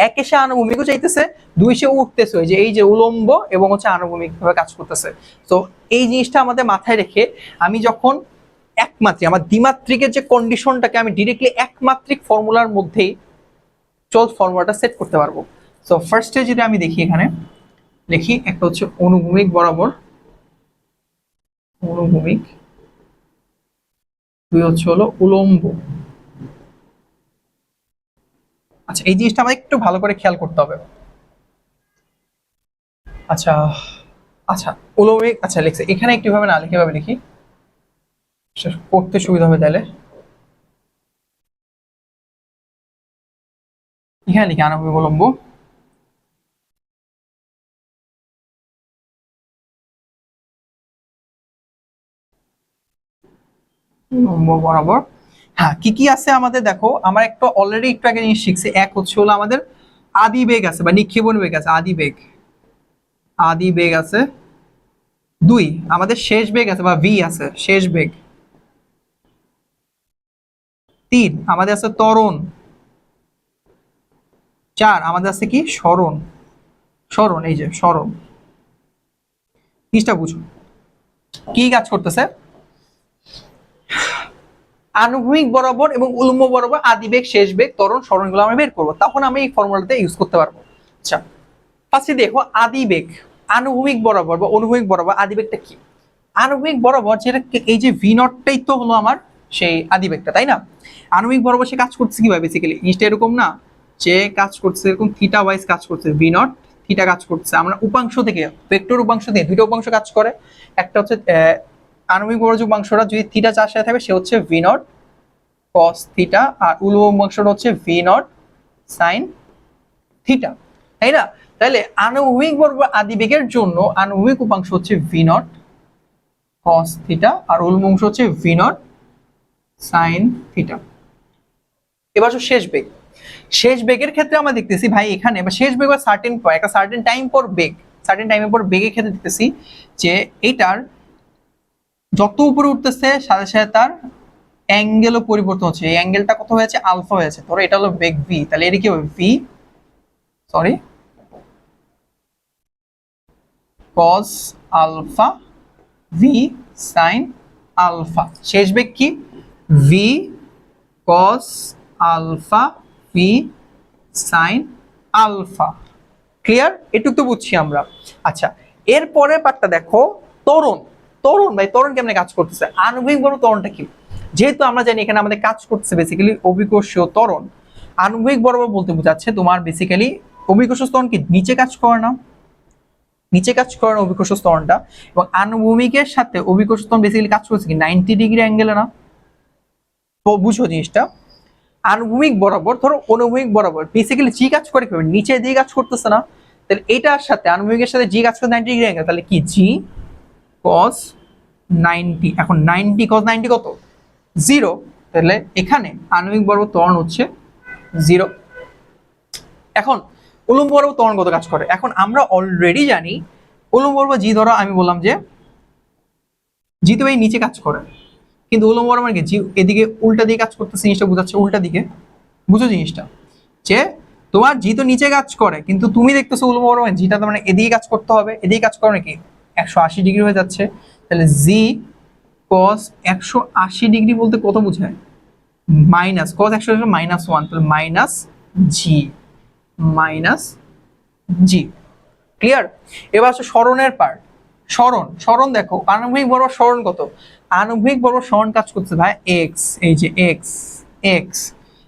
এক এসে আনুভূমিকও চাইতেছে, দুই সে উঠতেছে, ওই যে এই যে উলম্ব এবং হচ্ছে আনুভূমিক ভাবে কাজ করতেছে। তো এই জিনিসটা আমাদের মাথায় রেখে আমি যখন একমাত্রিক, আমার দ্বিমাত্রিকের যে কন্ডিশনটাকে আমি ডিরেক্টলি একমাত্রিক ফর্মুলার মধ্যেই ফর্মুলাটা সেট করতে পারবো। সো ফার্স্টে যদি আমি দেখি, এখানে লিখি একটা হচ্ছে অনুভূমিক বরাবর, অনুভূমিক, দুই হচ্ছে হলো উলম্ব। আচ্ছা, এই জিনিসটা আমাদের একটু ভালো করে খেয়াল করতে হবে। আচ্ছা আচ্ছা, উলম্বিক, আচ্ছা লিখছে এখানে একটু ভাবে না লিখে ভাবে লিখি, পড়তে সুবিধা হবে তাহলে। এখানে লিখি আনুভূমিক উলম্ব, উলম্ব বরাবর। হ্যাঁ, কি কি আছে আমাদের দেখো, আমার একটা অলরেডি একটু আগে জিনিস শিখছি, এক হচ্ছে হলো আমাদের আদি বেগ আছে বা নিক্ষেপণ বেগ আছে, আদি বেগ, আদি বেগ আছে। দুই, আমাদের শেষ বেগ আছে বা ভি আছে, শেষ বেগ। তিন, আমাদের আছে ত্বরণ। চার, আমাদের আছে কি সরণ, সরণ, এই যে সরণ। জিনিসটা বুঝো কি কাজ করতেছে, আনুভূমিক বরাবর এবং উলম্ব বরাবর আদি বেগ, শেষ বেগ, ত্বরণ, সরণগুলো আমরা বের করবো, তখন আমি এই ফর্মুলাতে ইউজ করতে পারবো। আচ্ছা, ফার্স্টে দেখো আদি বেগ, আনুভূমিক বরাবর বা অনুভূমিক বরাবর আদি বেগটা কি? আণবিক বরাবর যেটা এই যে ভি নটটাই তো হলো আমার সেই আদিবেগটা, তাই না? আণবিক বরাবর সে কাজ করছে কিভাবে? বেসিক্যালি জিনিসটা এরকম না যে কাজ করছে এরকম থিটা ওয়াইজ কাজ করছে, ভি নট থিটা কাজ করছে। আমরা উপাংশ থেকে ভেক্টর উপাংশ দিয়ে দুটো উপাংশ কাজ করে, একটা হচ্ছে আণবিক বরাবর যে উপাংশটা যদি থিটা 4 সাথে থাকে সে হচ্ছে ভি নট কস থিটা, আর উল্লম্ব উপাংশটা হচ্ছে ভি নট সাইন থিটা, তাই না? তাহলে আণবিক বরাবর আদিবেগের জন্য আণবিক উপাংশ হচ্ছে ভি নট কস থিটা আর উল্লম্ব অংশ হচ্ছে ভি নট সাইন থিটা। এবার শেষ বেগ, শেষ বেগের ক্ষেত্রে আমরা দেখতেছি ভাই এখানে বা শেষ বেগ বা সার্টেন পয়েন্ট একটা সার্টেন টাইম পর বেগ, সার্টেন টাইমের পর বেগের ক্ষেত্রে দেখতেছি যে এটার যত উপরে উঠতেছে সাথে সাথে তার অ্যাঙ্গেলও পরিবর্তন হচ্ছে। এই অ্যাঙ্গেলটা কত হয়েছে? আলফা হয়েছে। ধরো এটা হলো বেগ ভি, তাহলে এটা কি হবে? V sorry cos alpha V sine alpha. শেষ বেগ কি? V cos alpha V sine alpha. Clear? এটুকু তো বুঝছি আমরা। আচ্ছা, এরপরে পার্টটা দেখো, ত্বরণ। ত্বরণ ভাই, ত্বরণ কেমনে কাজ করতেছে? আণবিক বড় ত্বরণটা কি? যেহেতু আমরা জানি এখানে আমাদের কাজ করতেছে বেসিক্যালি অভিকর্ষীয় ত্বরণ, আণবিক বরাবর বলতে বোঝাচ্ছে তোমার বেসিক্যালি অভিকর্ষীয় ত্বরণ কি নিচে কাজ করে না? নিচে কাজ করে না অভিকর্ষীয় ত্বরণটা, এবং আণবিকের সাথে অভিকর্ষীয় ত্বরণ বেসিক্যালি কাজ করছে কি 90 ডিগ্রি অ্যাঙ্গেলে না? তো বুঝো জিনিসটা। আণবিক বরাবর ধরো অনুভূমিক বরাবর বেসিক্যালি জি কাজ করে কিভাবে? নিচে দিয়ে কাজ করতেছে না? তাহলে এটার সাথে আণবিকের সাথে জি কাজ করে 90 ডিগ্রি অ্যাঙ্গেল, তাহলে কি জি cos 90। এখন 90 cos 90 কত? 0। তাহলে এখানে আণবিক বরাবর ত্বরণ হচ্ছে 0। এখন উলম্ব বরাবর ত্বরণ কত কাজ করে? এখন আমরা অলরেডি জানি উলম্ব বরাবর জি, ধরো আমি বললাম যে জি তো এই নিচে কাজ করে, কিন্তু উলম্ব বরাবর কি জি এদিকে উল্টা দিকে কাজ করতেছে, জিনিসটা বোঝাচ্ছে উল্টা দিকে। বুঝো জিনিসটা যে তোমার জি তো নিচে কাজ করে, কিন্তু তুমি দেখতেছো উলম্ব বরাবর জিটা তো মানে এদিকে কাজ করতে হবে, এদিকে কাজ করে নাকি 180 ডিগ্রি হয়ে যাচ্ছে। তাহলে জি cos 180 ডিগ্রি বলতে কত বোঝায়? মাইনাস cos 180 -1, তাহলে মাইনাস জি, মাইনাস জি। ক্লিয়ার? এবার আসলে সরণের পার্ট। সরণ, সরণ দেখো আণবিক বরাবর সরণ কত? আণবিক বরাবর সরণ কাজ করছে ভাই এক্স, এই যে এক্স এক্স,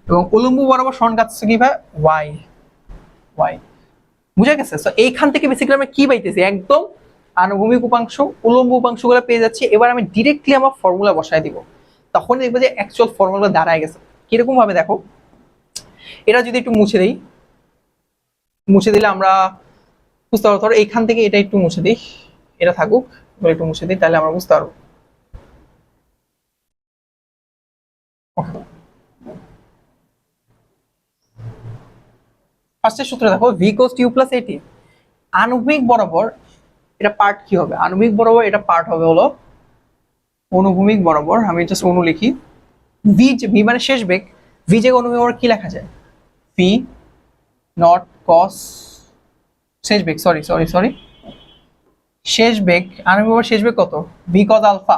এবং উলম্ব বরাবর সরণ কাজ করছে কি ভাই? Y Y. বুঝা গেছে? তো এইখান থেকে বেসিক্যালি আমরা কি পাইতেছি? একদম আনুভূমিক উপাংশ উলম্ব উপাংশগুলো পেয়ে যাচ্ছি। এবার আমি ডিরেক্টলি আমার ফর্মুলা বসায় দিব, তখন দেখবো যে অ্যাকচুয়াল ফর্মুলা দাঁড়ায় গেছে। কিরকম ভাবে দেখো, এটা যদি একটু মুছে দেই, মুছে দিলে আমরা বুঝতে পারবো। ধরো এইখান থেকে এটা একটু মুছে দিই, এটা থাকুক, একটু মুছে দিই, তাহলে আমরা বুঝতে পারবো। ফার্স্টের সূত্র দেখো, ভি cos u প্লাস এটি। আণবিক বরাবর এটা পার্ট কি হবে? আণবিক বরাবর এটা পার্ট হবে হলো অনুভূমিক বরাবর। আমি জাস্ট অনু লিখি, ভি যে ভি মানে শেষ বেগ, ভি যে অনুভূমিক বরাবর কি লেখা যায়? ভি নট কস শেষ বেগ, সরি সরি সরি শেষ বেগ, আণবিক বরাবর শেষ বেগ কত? V cos alpha,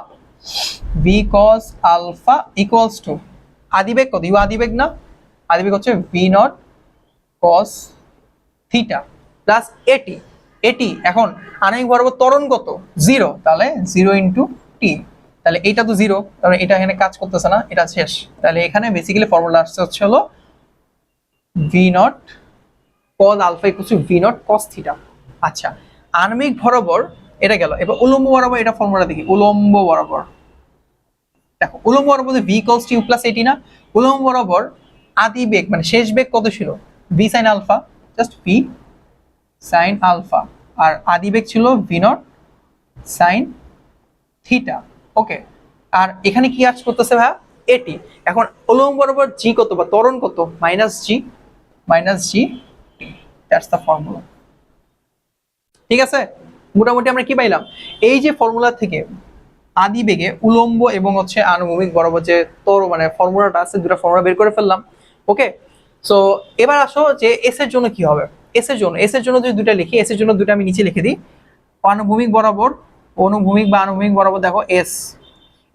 v cos alpha equals to আদিবেগ কত? ইউ আদিবেগ না? আদিবেগ হচ্ছে V naught cos theta plus a t. A t এখন আণবিক বরাবর ত্বরণ কত? 0, তাহলে 0 ইন্টু টি। তাহলে এটা তো 0, তাহলে এটা এখানে কাজ করতেছে না, এটা শেষ। তাহলে এখানে বেসিক্যালি ফর্মুলা আসছে হচ্ছে হলো V naught cos alpha equal to V naught cos theta. আচ্ছা, আণবিক বরাবর এটা গেল। এবার উলম্ব বরাবর এটা ফর্মুলা দেখি। উলম্ব বরাবর দেখো, উলম্ব বরাবর ভি cos u প্লাস এটি না? উলম্ব বরাবর আদি বেগ মানে শেষ বেগ কত ছিল? V sine alpha, just v sine alpha, আর আদি বেগ ছিল V naught sine theta. Okay, আর এখানে কি কাজ করতেছে ভাই? এটি। এখন উলম্ব বরাবর জি কত বা ত্বরণ কত? Minus G T. That's the formula. ঠিক আছে, মোটামুটি আমরা কি পাইলাম? এই যে ফর্মুলা থেকে আদি বেগে উলম্ব এবং হচ্ছে আনুভূমিক বরাবর যে তোর মানে ফর্মুলাটা আছে, দুটো ফর্মুলা বের করে ফেললাম। ওকে, সো এবার আসো যে এস এর জন্য কি হবে। এস এর জন্য যদি দুটো লিখি, এস এর জন্য দুটো আমি নিচে লিখে দিই। আনুভূমিক বরাবর, অনুভূমিক বা আনুভূমিক বরাবর দেখো এস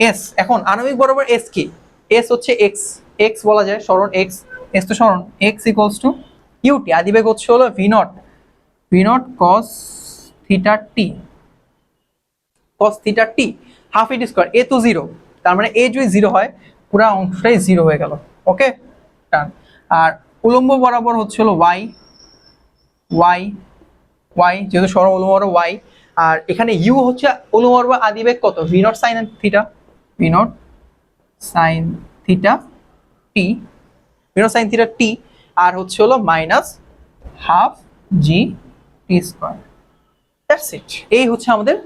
এস। এখন আণবিক বরাবর এস কি? এস হচ্ছে এক্স, এক্স বলা যায়, সরণ এক্স, এস তো সরণ, এক্স ইকুয়ালস টু ইউটি। আদিবেগ হচ্ছে হলো V naught cos theta t, cos theta t. Half it square, a তো জিরো, তার মানে এ যদি জিরো হয় পুরো অংশটাই জিরো হয়ে গেল। ওকে ডান। আর উলম্ব বরাবর হচ্ছে হলো ওয়াই, ওয়াই ওয়াই যেহেতু সরল উলম্ব বরাবর ওয়াই। আর এখানে ইউ হচ্ছে উলম্ব বরাবর আদিবেগ কত, v not sine theta, v not sine theta t, v not sine theta টি। আর হচ্ছে হলো minus half G T square. That's it. এই হচ্ছে আমাদের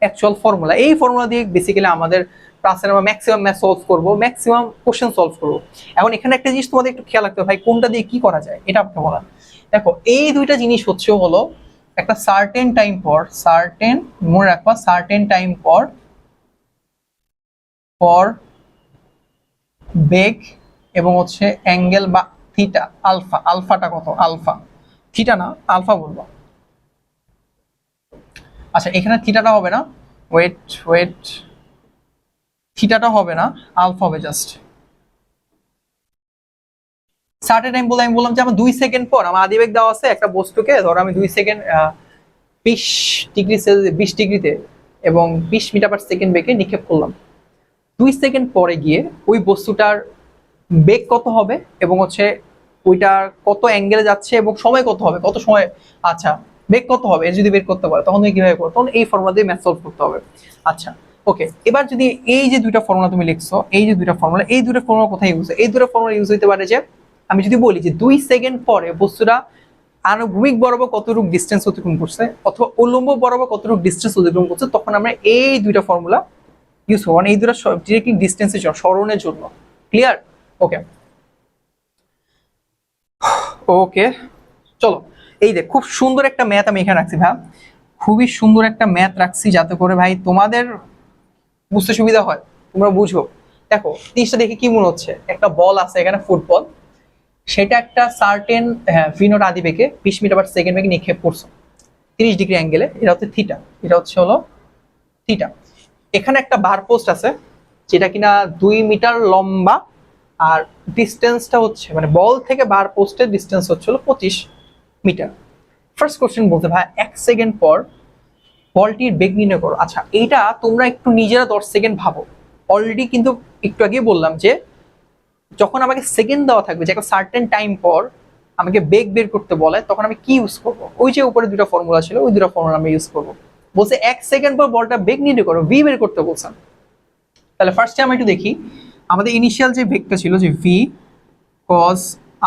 অ্যাকচুয়াল ফর্মুলা। এই ফর্মুলা দিয়ে বেসিক্যালি আমাদের ক্লাসের আমরা ম্যাক্সিমাম ম্যাথ সলভ করবো, ম্যাক্সিমাম কোশ্চেন সলভ করবো। এখন এখানে একটা জিনিস তোমাদের একটু খেয়াল রাখতে হবে, ভাই কোনটা দিয়ে কি করা যায় এটা আপনাকে বলা। দেখো এই দুইটা জিনিস হচ্ছে হলো একটা সার্টেন টাইম পর, সার্টেন মনে রাখবা, সার্টেন টাইম পর পর বেগ এবং হচ্ছে অ্যাঙ্গেল বা থিটা, আলফা, আলফাটা কত, আলফা, থিটা না আলফা বলবো। আচ্ছা এখানে থিটাটা হবে না, ওয়েট ওয়েট, থিটাটা হবে না, আলফা হবে জাস্ট। সার্টেন টাইম বলে আমি বললাম যে আমার 2 সেকেন্ড পর আমার আদিবেগ দেওয়া আছে একটা বস্তুকে, ধরো আমি 2 সেকেন্ড 20 ডিগ্রি সেলসিয়াস 20 ডিগ্রিতে এবং 20 মিটার পার সেকেন্ড বেগে নিক্ষেপ করলাম। 2 সেকেন্ড পরে গিয়ে ওই বস্তুটার বেগ কত হবে এবং হচ্ছে ওইটার কত অ্যাঙ্গেলে যাচ্ছে এবং সময় কত হবে, কত সময়, আচ্ছা বেগ কত হবে এর যদি বের করতে পারে তখন তুমি কিভাবে করো, তখন এই ফর্মুলা দিয়ে ম্যাথ সলভ করতে হবে। আচ্ছা ওকে, এবার যদি এই যে দুইটা ফর্মুলা তুমি লিখছো, এই যে দুইটা ফর্মুলা, এই দুইটা ফর্মুলা কোথায় ইউজ হয়, এই দুইটা ফর্মুলা ইউজ হইতে পারে যে আমি যদি বলি যে 2 সেকেন্ড পরে বস্তুটা আনুভূমিক বরাবর কতটুকু ডিস্টেন্স অতিক্রম করছে অথবা উল্লম্ব বরাবর কতটুকু ডিস্টেন্স অতিক্রম করছে, তখন আমরা এই দুইটা ফর্মুলা ইউজ করবো, মানে এই দুইটা ডিরেক্টলি ডিস্টেন্সের জন্য, সরণের জন্য। ক্লিয়ার? ওকে ওকে চলো এই দেখ খুব সুন্দর একটা ম্যাথ আমি এখানে রাখছি ভাই, খুবই সুন্দর একটা ম্যাথ রাখছি যাতে করে ভাই তোমাদের বুঝতে সুবিধা হয়, তোমরা বুঝো। দেখো জিনিসটা দেখে কি মনে হচ্ছে, একটা বল আছে এখানে, ফুটবল, সেটা একটা সার্টেন ভি নট আদিবেগে 20 মিটার পার সেকেন্ড বেগে নিক্ষেপ করছো 30 ডিগ্রি অ্যাঙ্গেলে, এটা হচ্ছে থিটা, এটা হচ্ছে হলো থিটা। এখানে একটা বার পোস্ট আছে যেটা কিনা 2 মিটার লম্বা, আর ডিস্টেন্সটা হচ্ছে মানে বল থেকে বার পোস্টের ডিস্টেন্স হচ্ছে হলো 25 মিটার। ফার্স্ট কোশ্চেন বলতে ভাই 1 সেকেন্ড পর বলটির বেগ নির্ণয় করো। আচ্ছা এইটা তোমরা একটু নিজেরা 10 সেকেন্ড ভাবো, অলরেডি কিন্তু একটু আগে বললাম যে যখন আমাকে সেকেন্ড দেওয়া থাকবে যে একটা সার্টেন টাইম পর আমাকে বেগ বের করতে বলে, তখন আমি কি ইউজ করবো, ওই যে উপরে দুটো ফর্মুলা ছিল ওই দুটো ফর্মুলা আমি ইউজ করবো। বলছে 1 সেকেন্ড পর বলটা বেগ নির্ণয় করো, ভি বের করতে বলছেন। তাহলে ফার্স্টে আমরা একটু দেখি আমাদের ইনিশিয়াল যে বেগটা ছিল যে V cos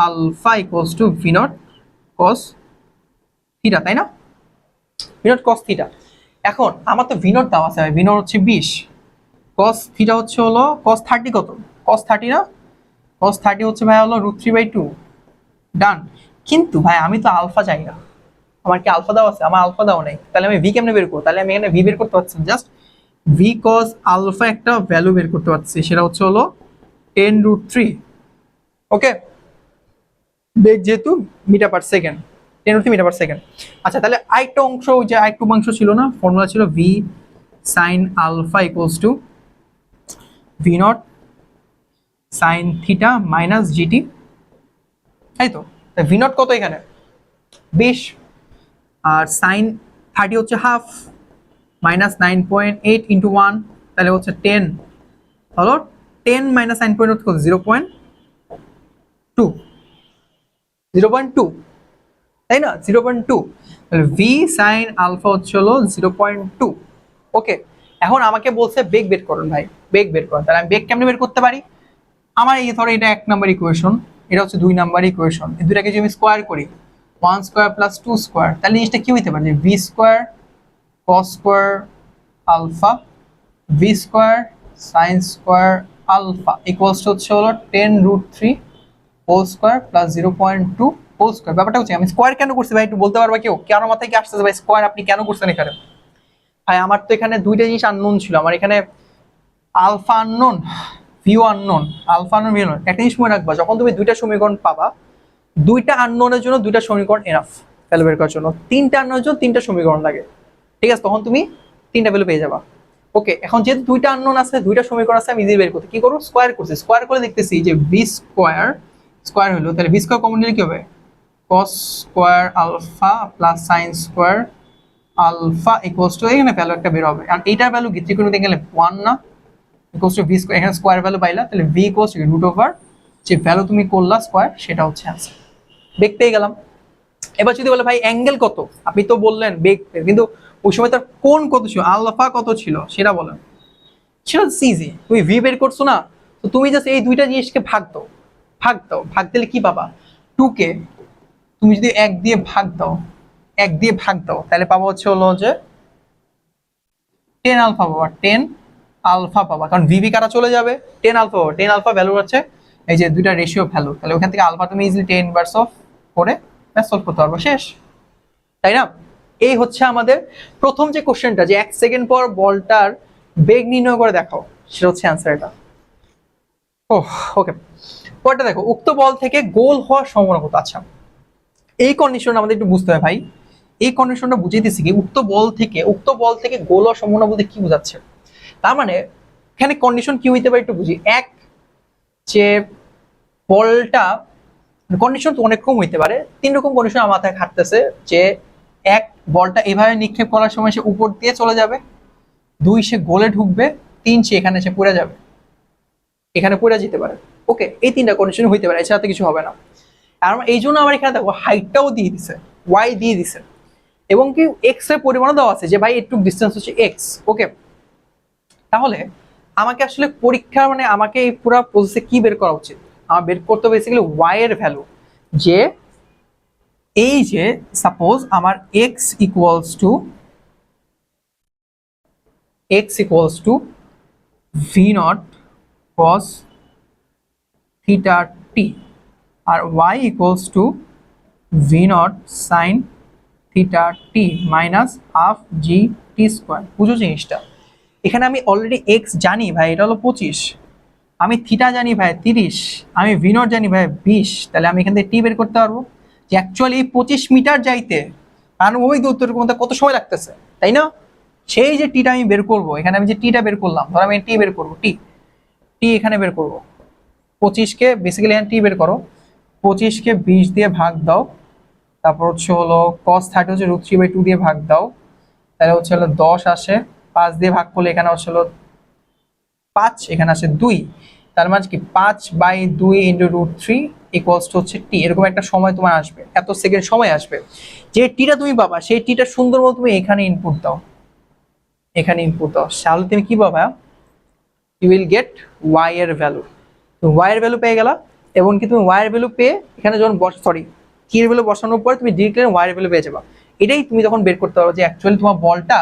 alpha equals to V naught cos theta, তাই না, ভি নট কস থিটা। এখন আমার তো ভি নট দেওয়া আছে, ভি নট হচ্ছে 20, কস থিটা হচ্ছে হলো কস 30, কত কস 30 না, কস 30 হচ্ছে ভাই হলো √3/2, ডান। কিন্তু ভাই আমি তো আলফা চাই না, আমার কি আলফা দেওয়া আছে, আমার আলফা দেওয়া নেই, তাহলে আমি ভি কেমনে বের করবো, তাহলে আমি এখানে ভি বের করতে পারছি জাস্ট ভি কস আলফা একটা ভ্যালু বের করতে পারছি, সেটা হচ্ছে হলো 10√3। ওকে, বেগ যেহেতু metre per second, 10√3 metre per second. আচ্ছা তাহলে আরেকটা অংশ, ওই যে আরেকটু অংশ ছিল না, ফর্মুলা ছিল V sine alpha equals to V naught sine theta minus G T, তাই তো। ভি নট কত এখানে 20, আর সাইন 30 হচ্ছে হাফ, মাইনাস 9.8 ইন্টু 1, তাহলে হচ্ছে 10, হলো 10 মাইনাস 9.8 কত 0.2, 0.2 তাই না, 0.2, তাহলে ভি সাইন আলফা হচ্ছে হলো 0.2। ওকে, এখন আমাকে বলছে বেগ বের করুন ভাই, বেগ বের করুন, তাহলে আমি বেগ কেমনে বের করতে পারি, আমার এই ধরো এটা 1 নাম্বার ইকুয়েশন, এটা হচ্ছে 2 নাম্বার ইকুয়েশন, এই দুটাকে যদি আমি স্কোয়ার করি 1 স্কোয়ার প্লাস 2 স্কোয়ার, তাহলে জিনিসটা কি হইতে পারে যে V square cos square alpha V square sine square alpha equals to হচ্ছে হলো 10√3 whole square plus 0.2 whole square. ব্যাপারটা হচ্ছে আমি স্কোয়ার কেন করছি ভাই, একটু বলতে পারবা কেউ, কেন মাথায় কি আসতেছে ভাই স্কোয়ার আপনি কেন করছেন এখানে? ভাই আমার তো এখানে দুইটা জিনিস আননোন ছিল, আমার এখানে alpha unknown, v o unknown, alpha unknown, v o unknown. একটা জিনিস মনে রাখবা, যখন তুমি দুইটা সমীকরণ পাবা, দুইটা আননোনের জন্য দুইটা সমীকরণ এনাফ ভ্যালু বের করার জন্য, তিনটা আননোনের জন্য তিনটা সমীকরণ লাগে, ঠিক আছে, তখন তুমি তিনটা ভ্যালু পেয়ে যাবা। ওকে, এখন যেহেতু দুইটা আননোন আছে, দুইটা সমীকরণ আছে, আমি ইজি বের করতে কি করবো, স্কোয়ার করছি, স্কোয়ার করে দেখতেছি যে ভি স্কোয়ার স্কোয়ার হলো, তাহলে ভি স্কোয়ার কমন নিলে কি হবে, cos square alpha plus sine square alpha equals to এখানে ভ্যালু একটা বের হবে, আর এইটার ভ্যালু কি ত্রিকোণমিতিতে গেলে 1 না, ইকুয়ালস টু ভি স্কয়ার, এখানে স্কয়ার ভ্যালু পাইলা, তাহলে V equals to root over যে ভ্যালু তুমি করলা স্কয়ার, সেটা হচ্ছে অ্যান্সার। বেগ পেয়ে গেলাম। এবার যদি বলে ভাই অ্যাঙ্গেল কত, আপনি তো বললেন বেগ, কিন্তু ওই সময় তার কোণ কত ছিল, আলফা কত ছিল সেটা বলেন। সেটা ইজি, তুমি ভি বের করছো না, তো তুমি জাস্ট এই দুইটা জিনিসকে ভাগ দাও, ভাগ দিলে কি পাবা, 2 কে তুমি যদি 1 দিয়ে ভাগ দাও, তাহলে পাবো হচ্ছে হলো যে 10 আলফা পাবা, 10 আলফা পাবা, কারণ ভিভি কাটা চলে যাবে, 10 আলফা পাবা, 10 আলফা ভ্যালু হচ্ছে এই যে দুইটা রেশিও ভ্যালু, তাহলে ওখান থেকে আলফা তুমি ইজিলি 10 ইনভার্স অফ করে সলভ করতে পারবো, শেষ, তাই না? এই হচ্ছে আমাদের প্রথম যে কোশ্চেনটা, যে 1 সেকেন্ড পর বলটার বেগ নির্ণয় করে দেখাও, সেটা হচ্ছে অ্যান্সার এটা। ওকে, পরটা দেখো, উক্ত বল থেকে গোল হওয়ার সম্ভাবনা কত। আচ্ছা, এই কন্ডিশন আমাদের একটু বুঝতে হবে ভাই, এই কন্ডিশনটা বুঝাইতেছি কি, উক্ত বল থেকে গোল হওয়ার সম্ভাবনা বলতে কি বোঝাচ্ছে, তার মানে এখানে কন্ডিশন কি হইতে পারে একটু বুঝি। এক, যে বলটা, কন্ডিশন তো অনেক রকম হইতে পারে, 3 রকম কন্ডিশন আমার মাথায় খাটতেছে, যে এক, বলটা এভাবে নিক্ষেপ করার সময় সে উপর দিয়ে চলে যাবে, 2 সে গোলে ঢুকবে, 3 সে এখানে এসে পড়ে যাবে, এখানে পড়ে যেতে পারে। ওকে, এই 3টা কন্ডিশন হইতে পারে, এছাড়া তো কিছু হবে না। আর এই জন্য আমার এখানে দেখো হাইটটাও দিয়ে দিছে, ওয়াই দিয়ে দিছে, এবং কি এক্স এর পরিমাণও দেওয়া আছে, যে ভাই একটু ডিসটেন্স হচ্ছে এক্স। ওকে, তাহলে আমাকে আসলে পরীক্ষা মানে আমাকে এই পুরো প্রসেসে কি বের করা উচিত, আমার বের করতে হবে বেসিক্যালি ওয়াই এর ভ্যালু, যে এই যে সাপোজ আমার X equals to V naught cos theta টি, আর Y equals to V naught sine theta T minus half G T square. বুঝো জিনিসটা, এখানে আমি অলরেডি এক্স জানি ভাই, এটা হলো 25, আমি থিটা জানি ভাই 30, আমি ভি নট জানি ভাই 20, তাহলে আমি এখান থেকে টি বের করতে পারবো, যে অ্যাকচুয়ালি 25 মিটার যাইতে আনুভূমিক দূরত্বের মধ্যে কত সময় লাগতেছে, তাই না? সেই যে টিটা আমি বের করবো, এখানে আমি যে টিটা বের করলাম, ধর আমি টি বের করবো, টি এখানে বের করবো, 25কে বেসিক্যালি এখানে টি বের করো, 25কে 20 দিয়ে ভাগ দাও, তারপর হচ্ছে হলো cos 30 হচ্ছে √3/2 দিয়ে ভাগ দাও, তাহলে হচ্ছে হলো 10 আসে, 5 দিয়ে ভাগ করলে এখানে হচ্ছে হলো 5, এখানে আসে 2, তার মানে কি 5/2 ইন্টু √3 ইকুয়ালস টু হচ্ছে টি। এরকম একটা সময় তোমার আসবে, এত সেকেন্ড সময় আসবে, যে টিটা তুমি পাবা, সেই টিটা সুন্দর মতো তুমি এখানে ইনপুট দাও, তাহলে তুমি কি পাবা, ইউ উইল গেট ওয়াই এর ভ্যালু। তুমি ওয়াই এর ভ্যালু পেয়ে গেলা, এবং কি তুমি ওয়াই এর ভ্যালু পেয়ে এখানে যখন কি এর ভ্যালু বসানোর পরে তুমি ডিরেক্টলি ওয়াই এর ভ্যালু পেয়ে যাবা। এটাই তুমি তখন বের করতে পারো, যে অ্যাকচুয়ালি তোমার বলটা,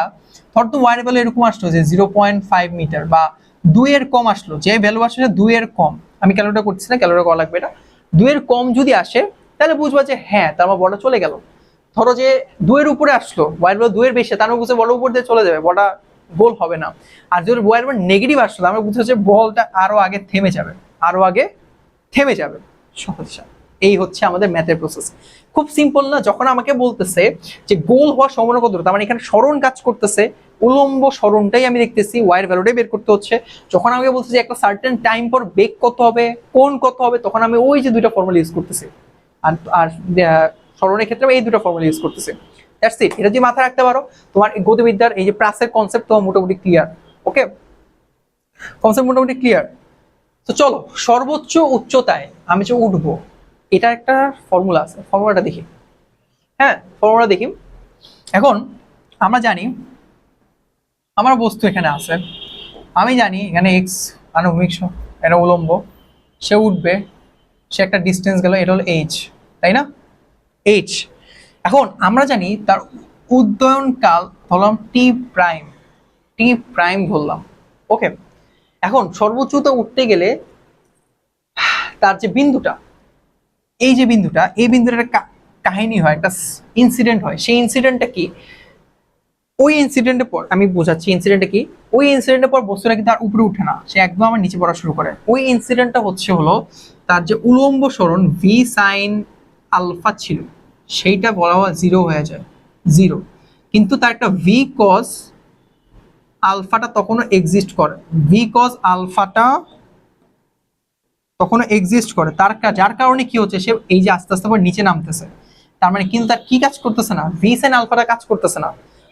ধর তো ওয়াই এর ভ্যালু এরকম আসলো যে 0.5 মিটার বা 2 এর কম আসলো, যে ভ্যালু আসলে 2 এর কম, আমি ক্যালকুলেট করছি না, ক্যালকুলেট করা লাগবে এটা, 2 এর কম যদি আসে, তাহলে বুঝবা যে হ্যাঁ, তার আমার বলটা চলে গেল। ধরো যে 2 এর উপরে আসলো, ওয়াই এর ভ্যালু 2 এর বেশি, তার মানে বুঝে বলের উপর দিয়ে চলে যাবে, বলটা গোল হবে না। আর যদি ওয়াই এর নেগেটিভ আসলো, আমরা বুঝতে হচ্ছে বলটা আরো আগে থেমে যাবে, সহজ। এই হচ্ছে আমাদের ম্যাথের প্রসেস, খুব সিম্পল না? যখন আমাকে বলতেছে যে গোল হওয়ার সম্ভাবনা কত, তার মানে এখানে সরণ কাজ করতেছে, উলম্ব সরণটাই আমি দেখতেছি, ওয়াই এর ভ্যালুটাই বের করতে হচ্ছে। যখন আমাকে বলছে যে একটা সার্টেন টাইম পর বেগ কত হবে, কোণ কত হবে, তখন আমি ওই যে দুইটা ফর্মুলা ইউজ করতেছি, আর সরণের ক্ষেত্রে আমি এই দুটো ফর্মুলা ইউজ করতেছি। That's it. এটা যদি মাথায় রাখতে পারো, তোমার গতিবিদ্যার এই যে প্রাসের কনসেপ্ট তোমার মোটামুটি ক্লিয়ার। ওকে, কনসেপ্ট মোটামুটি ক্লিয়ার। তো চলো, সর্বোচ্চ উচ্চতায় আমি যে উঠবো, এটা একটা ফর্মুলা আছে, ফর্মুলাটা দেখি। হ্যাঁ, ফর্মুলা দেখি। এখন আমরা জানি আমার বস্তু এখানে আছে, আমি জানি এখানে এক্স আনুভূমিক, এটা উলম্ব, সে উঠবে, সে একটা ডিস্টেন্স গেল, এটা হলো এইচ, তাই না? এইচ। এখন আমরা জানি তার উড্ডয়ন কাল ধরলাম টি প্রাইম ধরলাম। ওকে, এখন সর্বোচ্চতা উঠতে গেলে তার যে বিন্দুটা, এই বিন্দুটা একটা কাহিনী হয়, একটা ইনসিডেন্ট হয়। সেই ইনসিডেন্টটা কি, ওই ইনসিডেন্টের পর আমি বোঝাচ্ছি ইনসিডেন্টটা কি। ওই ইনসিডেন্টের পর বস্তুটা কিন্তু তার উপরে উঠে না, সে একদম আমার নিচে পড়া শুরু করে। ওই ইনসিডেন্টটা হচ্ছে হলো তার যে উলম্ব সরণ ভি সাইন আলফা ছিল, সেইটা বলা হয় 0 হয়ে যায়, 0। কিন্তু তার একটা ভি কজ আলফাটা তখনও এক্সিস্ট করে, যার কারণে কি হচ্ছে, সে এই যে আস্তে আস্তে নিচে নামতেছে। তার মানে কিন্তু তার কি কাজ করতেছে না, ভি সাইন আলফাটা কাজ করতেছে না,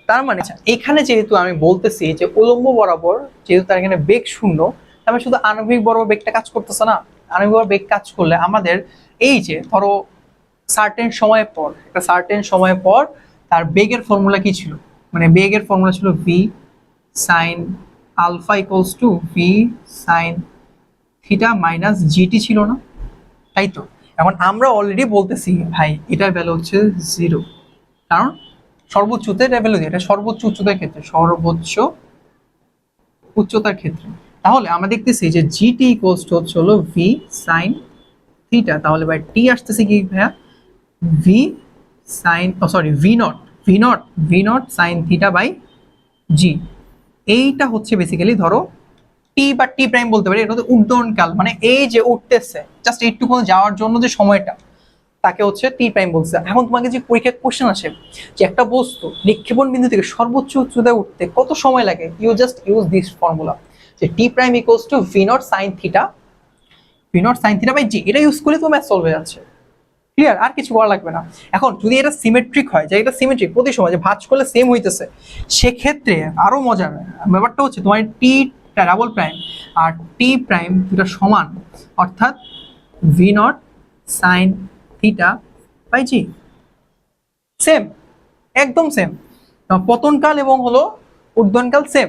তার মানে এখানে যেহেতু আমি বলতেছি যে উলম্ব বরাবর যেহেতু তার এখানে বেগ শূন্য, তার মানে শুধু আণবিক বরাবর বেগটা কাজ করতেছে না। আণবিক বরাবর বেগ কাজ করলে আমাদের এই যে ধরো সার্টেন সময় পর, একটা সার্টেন সময় পর তার বেগের ফর্মুলা কি ছিল, মানে বেগের ফর্মুলা ছিল V sine alpha equals to V sine theta minus G T ছিল না, তাই তো? এখন আমরা অলরেডি বলতেছি ভাই এটার ভ্যালু হচ্ছে 0, কারণ সর্বোচ্চ উচ্চতার ভ্যালু দিয়ে, এটা সর্বোচ্চ উচ্চতার ক্ষেত্রে, সর্বোচ্চ উচ্চতার ক্ষেত্রে। তাহলে আমরা দেখতেছি যে জিটি ইকুয়ালস টু হচ্ছে হলো ভি সাইন থিটা, তাহলে ভাই টি আসতেছে কি ভাইয়া, v sine sorry v not sine theta by g. এইটা হচ্ছে বেসিক্যালি ধরো টি বা টি প্রাইম বলতে পারি, এটা হচ্ছে উড্ডয়নকাল, মানে এই যে উঠতেছে জাস্ট এইটুকু যাওয়ার জন্য যে সময়টা, তাকে হচ্ছে টি প্রাইম বলছে। এখন তোমাকে যে পরীক্ষায় কোশ্চেন আসে যে একটা বস্তু নিক্ষেপণ বিন্দু থেকে সর্বোচ্চ উচ্চতায় উঠতে কত সময় লাগে, you just use this formula যে t prime equals to V naught sine theta by g. এটা ইউজ করলে তোমার ম্যাথ সলভ হয়ে যাচ্ছে, ক্লিয়ার, আর কিছু করা লাগবে না। এখন যদি এটা সিমেট্রিক হয়, যে এটা সিমেট্রিক প্রতি সময় যে ভাঁজ করলে সেম হইতেছে, সেক্ষেত্রে আরো মজার ব্যাপারটা হচ্ছে তোমার টি ডাবল প্রাইম আর টি প্রাইম দুটা সমান, অর্থাৎ V not sine theta by G same, একদম সেম। পতনকাল এবং হলো উর্ধ্বনকাল সেম।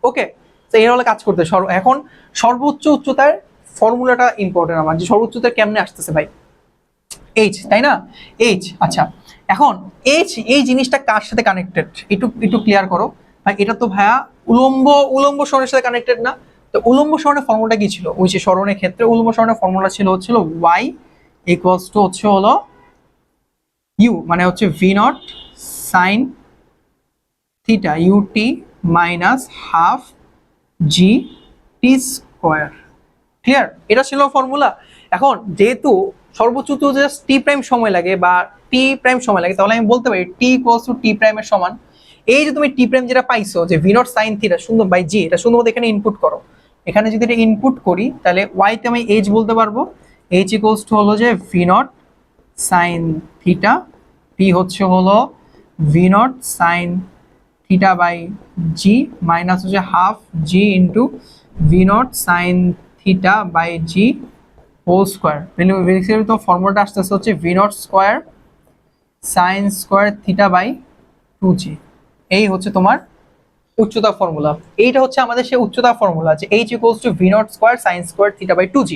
ওকে, তো এর হলে কাজ করতে এখন সর্বোচ্চ উচ্চতার ফর্মুলাটা ইম্পর্টেন্ট আমার, যে সর্বোচ্চ উচ্চতার কেমনে আসতেছে ভাই, এইচ, তাই না? এইচ। আচ্ছা, এখন এইচ এই জিনিসটা কার সাথে কানেক্টেড একটু একটু ক্লিয়ার করো ভাই। এটা তো ভাইয়া উলম্ব সরণের সাথে কানেক্টেড না? তো উলম্ব সরণের ফর্মুলাটা কি ছিল? ওই যে সরণের ক্ষেত্রে উলম্ব সরণের ফর্মুলা হচ্ছিল y ইকুয়ালস টু হচ্ছে হলো ইউ, মানে হচ্ছে V naught sine theta U T minus half জি টি স্কোয়ার। ক্লিয়ার? এটা ছিল ফর্মুলা। এখন যেহেতু সর্বোচ্চ তো জাস্ট টি প্রাইম সময় লাগে বা টি প্রাইম সময় লাগে, তাহলে আমি বলতে পারি টি ইকুয়ালস টু টি প্রাইমের সমান এই যে তুমি টি প্রাইম যেটা পাইছো যে ভি নট সাইন থিটা শূন্য বাই জি, এটা শুধুমাত্র এখানে ইনপুট করো। এখানে যদি এটা ইনপুট করি তাহলে ওয়াই তে আমি এইচ বলতে পারবো, এইচ ইকুয়ালস টু হলো যে v not sine theta, t হচ্ছে হলো V naught sine theta by g minus হচ্ছে half g into v not sine theta by g whole square. Basically তো ফর্মুলাটা আসতেছে হচ্ছে V naught square sine square theta by 2g। এই হচ্ছে তোমার উচ্চতা ফর্মুলা। এইটা হচ্ছে আমাদের সেই উচ্চতা ফর্মুলা যে h equals to V naught square sine square theta by 2g।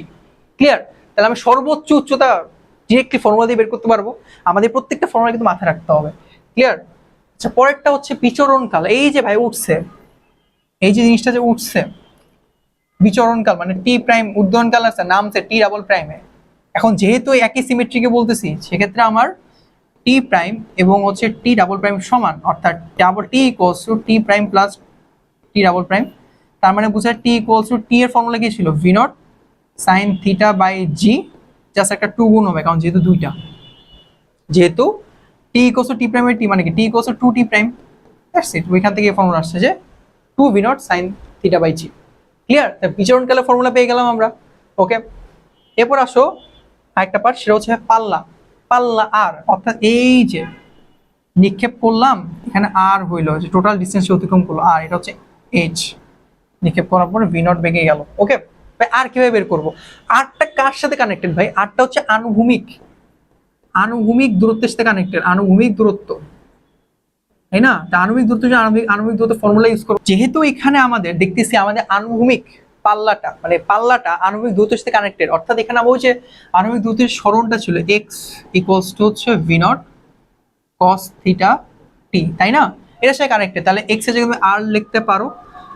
ক্লিয়ার? তাহলে আমি সর্বোচ্চ উচ্চতা ডিরেক্টলি ফর্মুলা দিয়ে বের করতে পারবো। আমাদের প্রত্যেকটা ফর্মুলা কিন্তু মাথায় রাখতে হবে। ক্লিয়ার? আচ্ছা, পরেরটা হচ্ছে বিচরণকাল। এই যে ভাই উঠছে, এই যে জিনিসটা যে উঠছে বিচরণকাল, মানে টি প্রাইম উর্ধ্বনকাল আছে নামছে টি ডাবল প্রাইমে। এখন যেহেতু একই সিমেট্রিকে বলতেছি, সেক্ষেত্রে আমার টি প্রাইম এবং হচ্ছে টি ডাবল প্রাইম সমান, অর্থাৎ double T equals two t prime plus টি ডাবল প্রাইম। তার মানে বুঝায় টি ইকুয়ালস টু টি এর ফর্মুলা কি ছিল, V naught sine theta by G, just একটা টু গুণ হবে, কারণ যেহেতু দুইটা, যেহেতু টি ইকুয়ালস টু টি প্রাইমের টি মানে কি t equals to two t prime, that's it. ওইখান থেকে এই ফর্মুলা আসছে যে two V naught sine theta by g. Clear? বিচরণকালের ফর্মুলা পেয়ে গেলাম আমরা। ওকে, এরপর আসো আরেকটা পার্ট, সেটা হচ্ছে পাল্লা আর, অর্থাৎ এই যে নিক্ষেপ করলাম এখানে আর হইলো যে টোটাল ডিস্টেন্স অতিক্রম করলো আর, এটা হচ্ছে এইচ। নিক্ষেপ করার পরে ভি নট বেগে গেল। ওকে ভাই, আর কিভাবে বের করবো? আরটা কার সাথে কানেক্টেড ভাই? আরটা হচ্ছে আনুভূমিক দূরত্বের সাথে কানেক্টেড, আনুভূমিক দূরত্ব, তাই না? আণবিক দূরত্ব, আণবিক দূরত্ব ফর্মুলা ইউজ করো। যেহেতু এখানে আমাদের দেখতেছি আমাদের আনুভূমিক পাল্লাটা আণবিক দূরত্বের সাথে কানেক্টেড, অর্থাৎ এখানে আমরা যে আণবিক দূরত্বের সরণটা ছিল এক্স ইকুয়ালস টু হচ্ছে ভি নট কস থিটা টি, তাই না? এটার সাথে কানেক্টেড। তাহলে এক্স এর জায়গায় আর লিখতে পারো,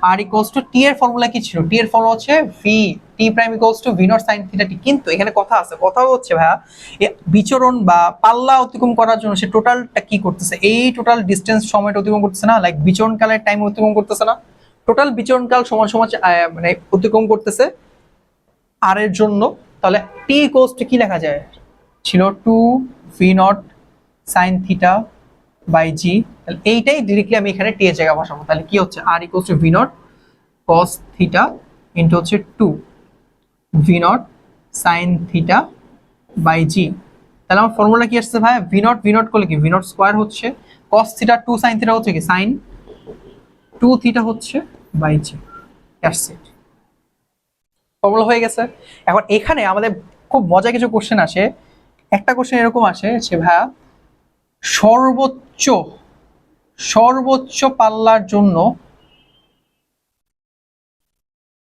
আর ইকুয়ালস টু টি এর ফর্মুলা কি ছিল? টি এর ফর্মুলা হচ্ছে v t prime equals to V naught sine theta t. কিন্তু এখানে কথা আছে, কথা হচ্ছে ভাইয়া বিচরণ বা পাল্লা অতিক্রম করার জন্য সে টোটালটা কি করতেছে, এই টোটাল ডিস্টেন্স সময়টা অতিক্রম করতেছে না, লাইক বিচরণকালের টাইম অতিক্রম করতেছে না, টোটাল বিচরণকাল সমান সমান মানে অতিক্রম করতেছে আর এর জন্য। তাহলে টি ইকুয়ালস টু কি লেখা যায়, ছিল two V naught sine theta by g. তাহলে এইটাই ডিরেক্টলি আমি এখানে টি এর জায়গা বসাবো। তাহলে কি হচ্ছে, R equals to V naught cos theta into হচ্ছে two V naught sine theta by g. তাহলে আমার ফর্মুলা কি আসছে ভাই, ভি নট করলে কি ভি নট স্কোয়ার হচ্ছে, cos থিটা 2 sin থিটা হচ্ছে কি sin 2 থিটা হচ্ছে by G. That's it, formula হয়ে গেছে। এখন এখানে আমাদের খুব মজা কিছু কোশ্চেন আসে। একটা কোশ্চেন এরকম আসে যে ভাইয়া সর্বোচ্চ সর্বোচ্চ পাল্লার জন্য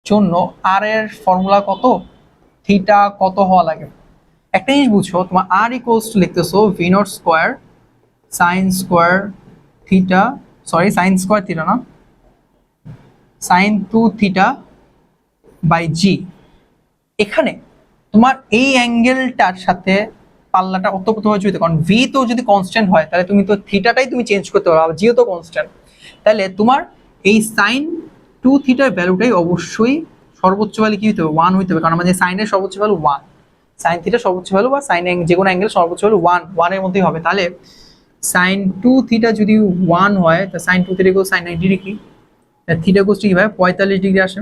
জন্য আর এর ফর্মুলা কত, থিটা কত হওয়া লাগে। একটা জিনিস বুঝছো, তোমার আর ইকুয়ালস টু লিখতেছো v not square sine square theta, sorry sine square theta না, সাইন 2 থিটা বাই জি। এখানে তোমার এই অ্যাঙ্গেলটার সাথে পাল্লাটা ওতপ্রোতভাবে জড়িত, কারণ ভি তো যদি কনস্ট্যান্ট হয় তাহলে তুমি তো থিটাটাই তুমি চেঞ্জ করতে পারো, আর জিও তো কনস্ট্যান্ট। তাহলে তোমার এই সাইন 2 থিটার ভ্যালুটাই অবশ্যই সর্বোচ্চ ভ্যালু কি হতে হবে, 1 হইতে হবে, কারণ আমাদের সাইনের সর্বোচ্চ ভ্যালু 1, সাইন থিটার সর্বোচ্চ ভ্যালু বা সাইন যে কোনো অ্যাঙ্গেল সর্বোচ্চ ভ্যালু 1 এর মধ্যেই হবে। তাহলে সাইন 2 থিটা যদি 1 হয় তাহলে sine 2 theta equal sine 90 degree, theta equal কি হয় 45 ডিগ্রি আসে।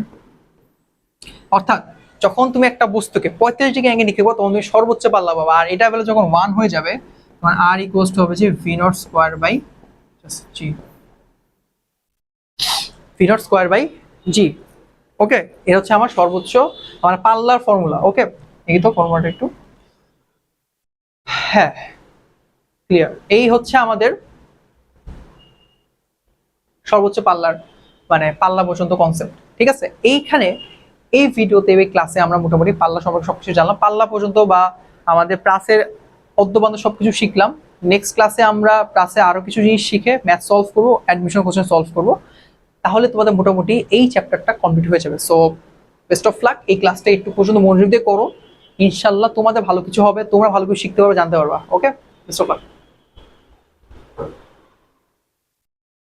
অর্থাৎ যখন তুমি একটা বস্তুকে 45 ডিগ্রি অ্যাঙ্গেল লিখবো তখন তুমি সর্বোচ্চ পাল্লা পাবা, আর এটা বেলা যখন 1 হয়ে যাবে তখন আর ইকুয়ালস টু হবে যে v not square by g, v not square by g. Okay, এটা হচ্ছে আমার সর্বোচ্চ আমার পাল্লার ফর্মুলা। ওকে, এই তো ফর্মুলাটা একটু, হ্যাঁ ক্লিয়ার। এই হচ্ছে আমাদের সর্বোচ্চ পাল্লার মানে পাল্লা পর্যন্ত কনসেপ্ট, ঠিক আছে। এইখানে এই ভিডিওতে এই ক্লাসে আমরা মোটামুটি পাল্লা সম্পর্কে সবকিছু জানলাম, পাল্লা পর্যন্ত বা আমাদের প্রাসের অদ্যবান্ধ সবকিছু শিখলাম। নেক্সট ক্লাসে আমরা প্রাসে আরো কিছু জিনিস শিখে ম্যাথ সলভ করবো, অ্যাডমিশন কোশ্চেন সলভ করবো, তাহলে তোমাদের মোটামুটি এই চ্যাপ্টারটা কমপ্লিট হয়ে যাবে। সো বেস্ট অফ লাক, এই ক্লাসটা একটু পর্যন্ত মনোযোগ দিয়ে করো, ইনশাল্লাহ তোমাদের ভালো কিছু হবে, তোমরা ভালো কিছু শিখতে পারবে, জানতে পারবা। ওকে, বেস্ট অফ লাক।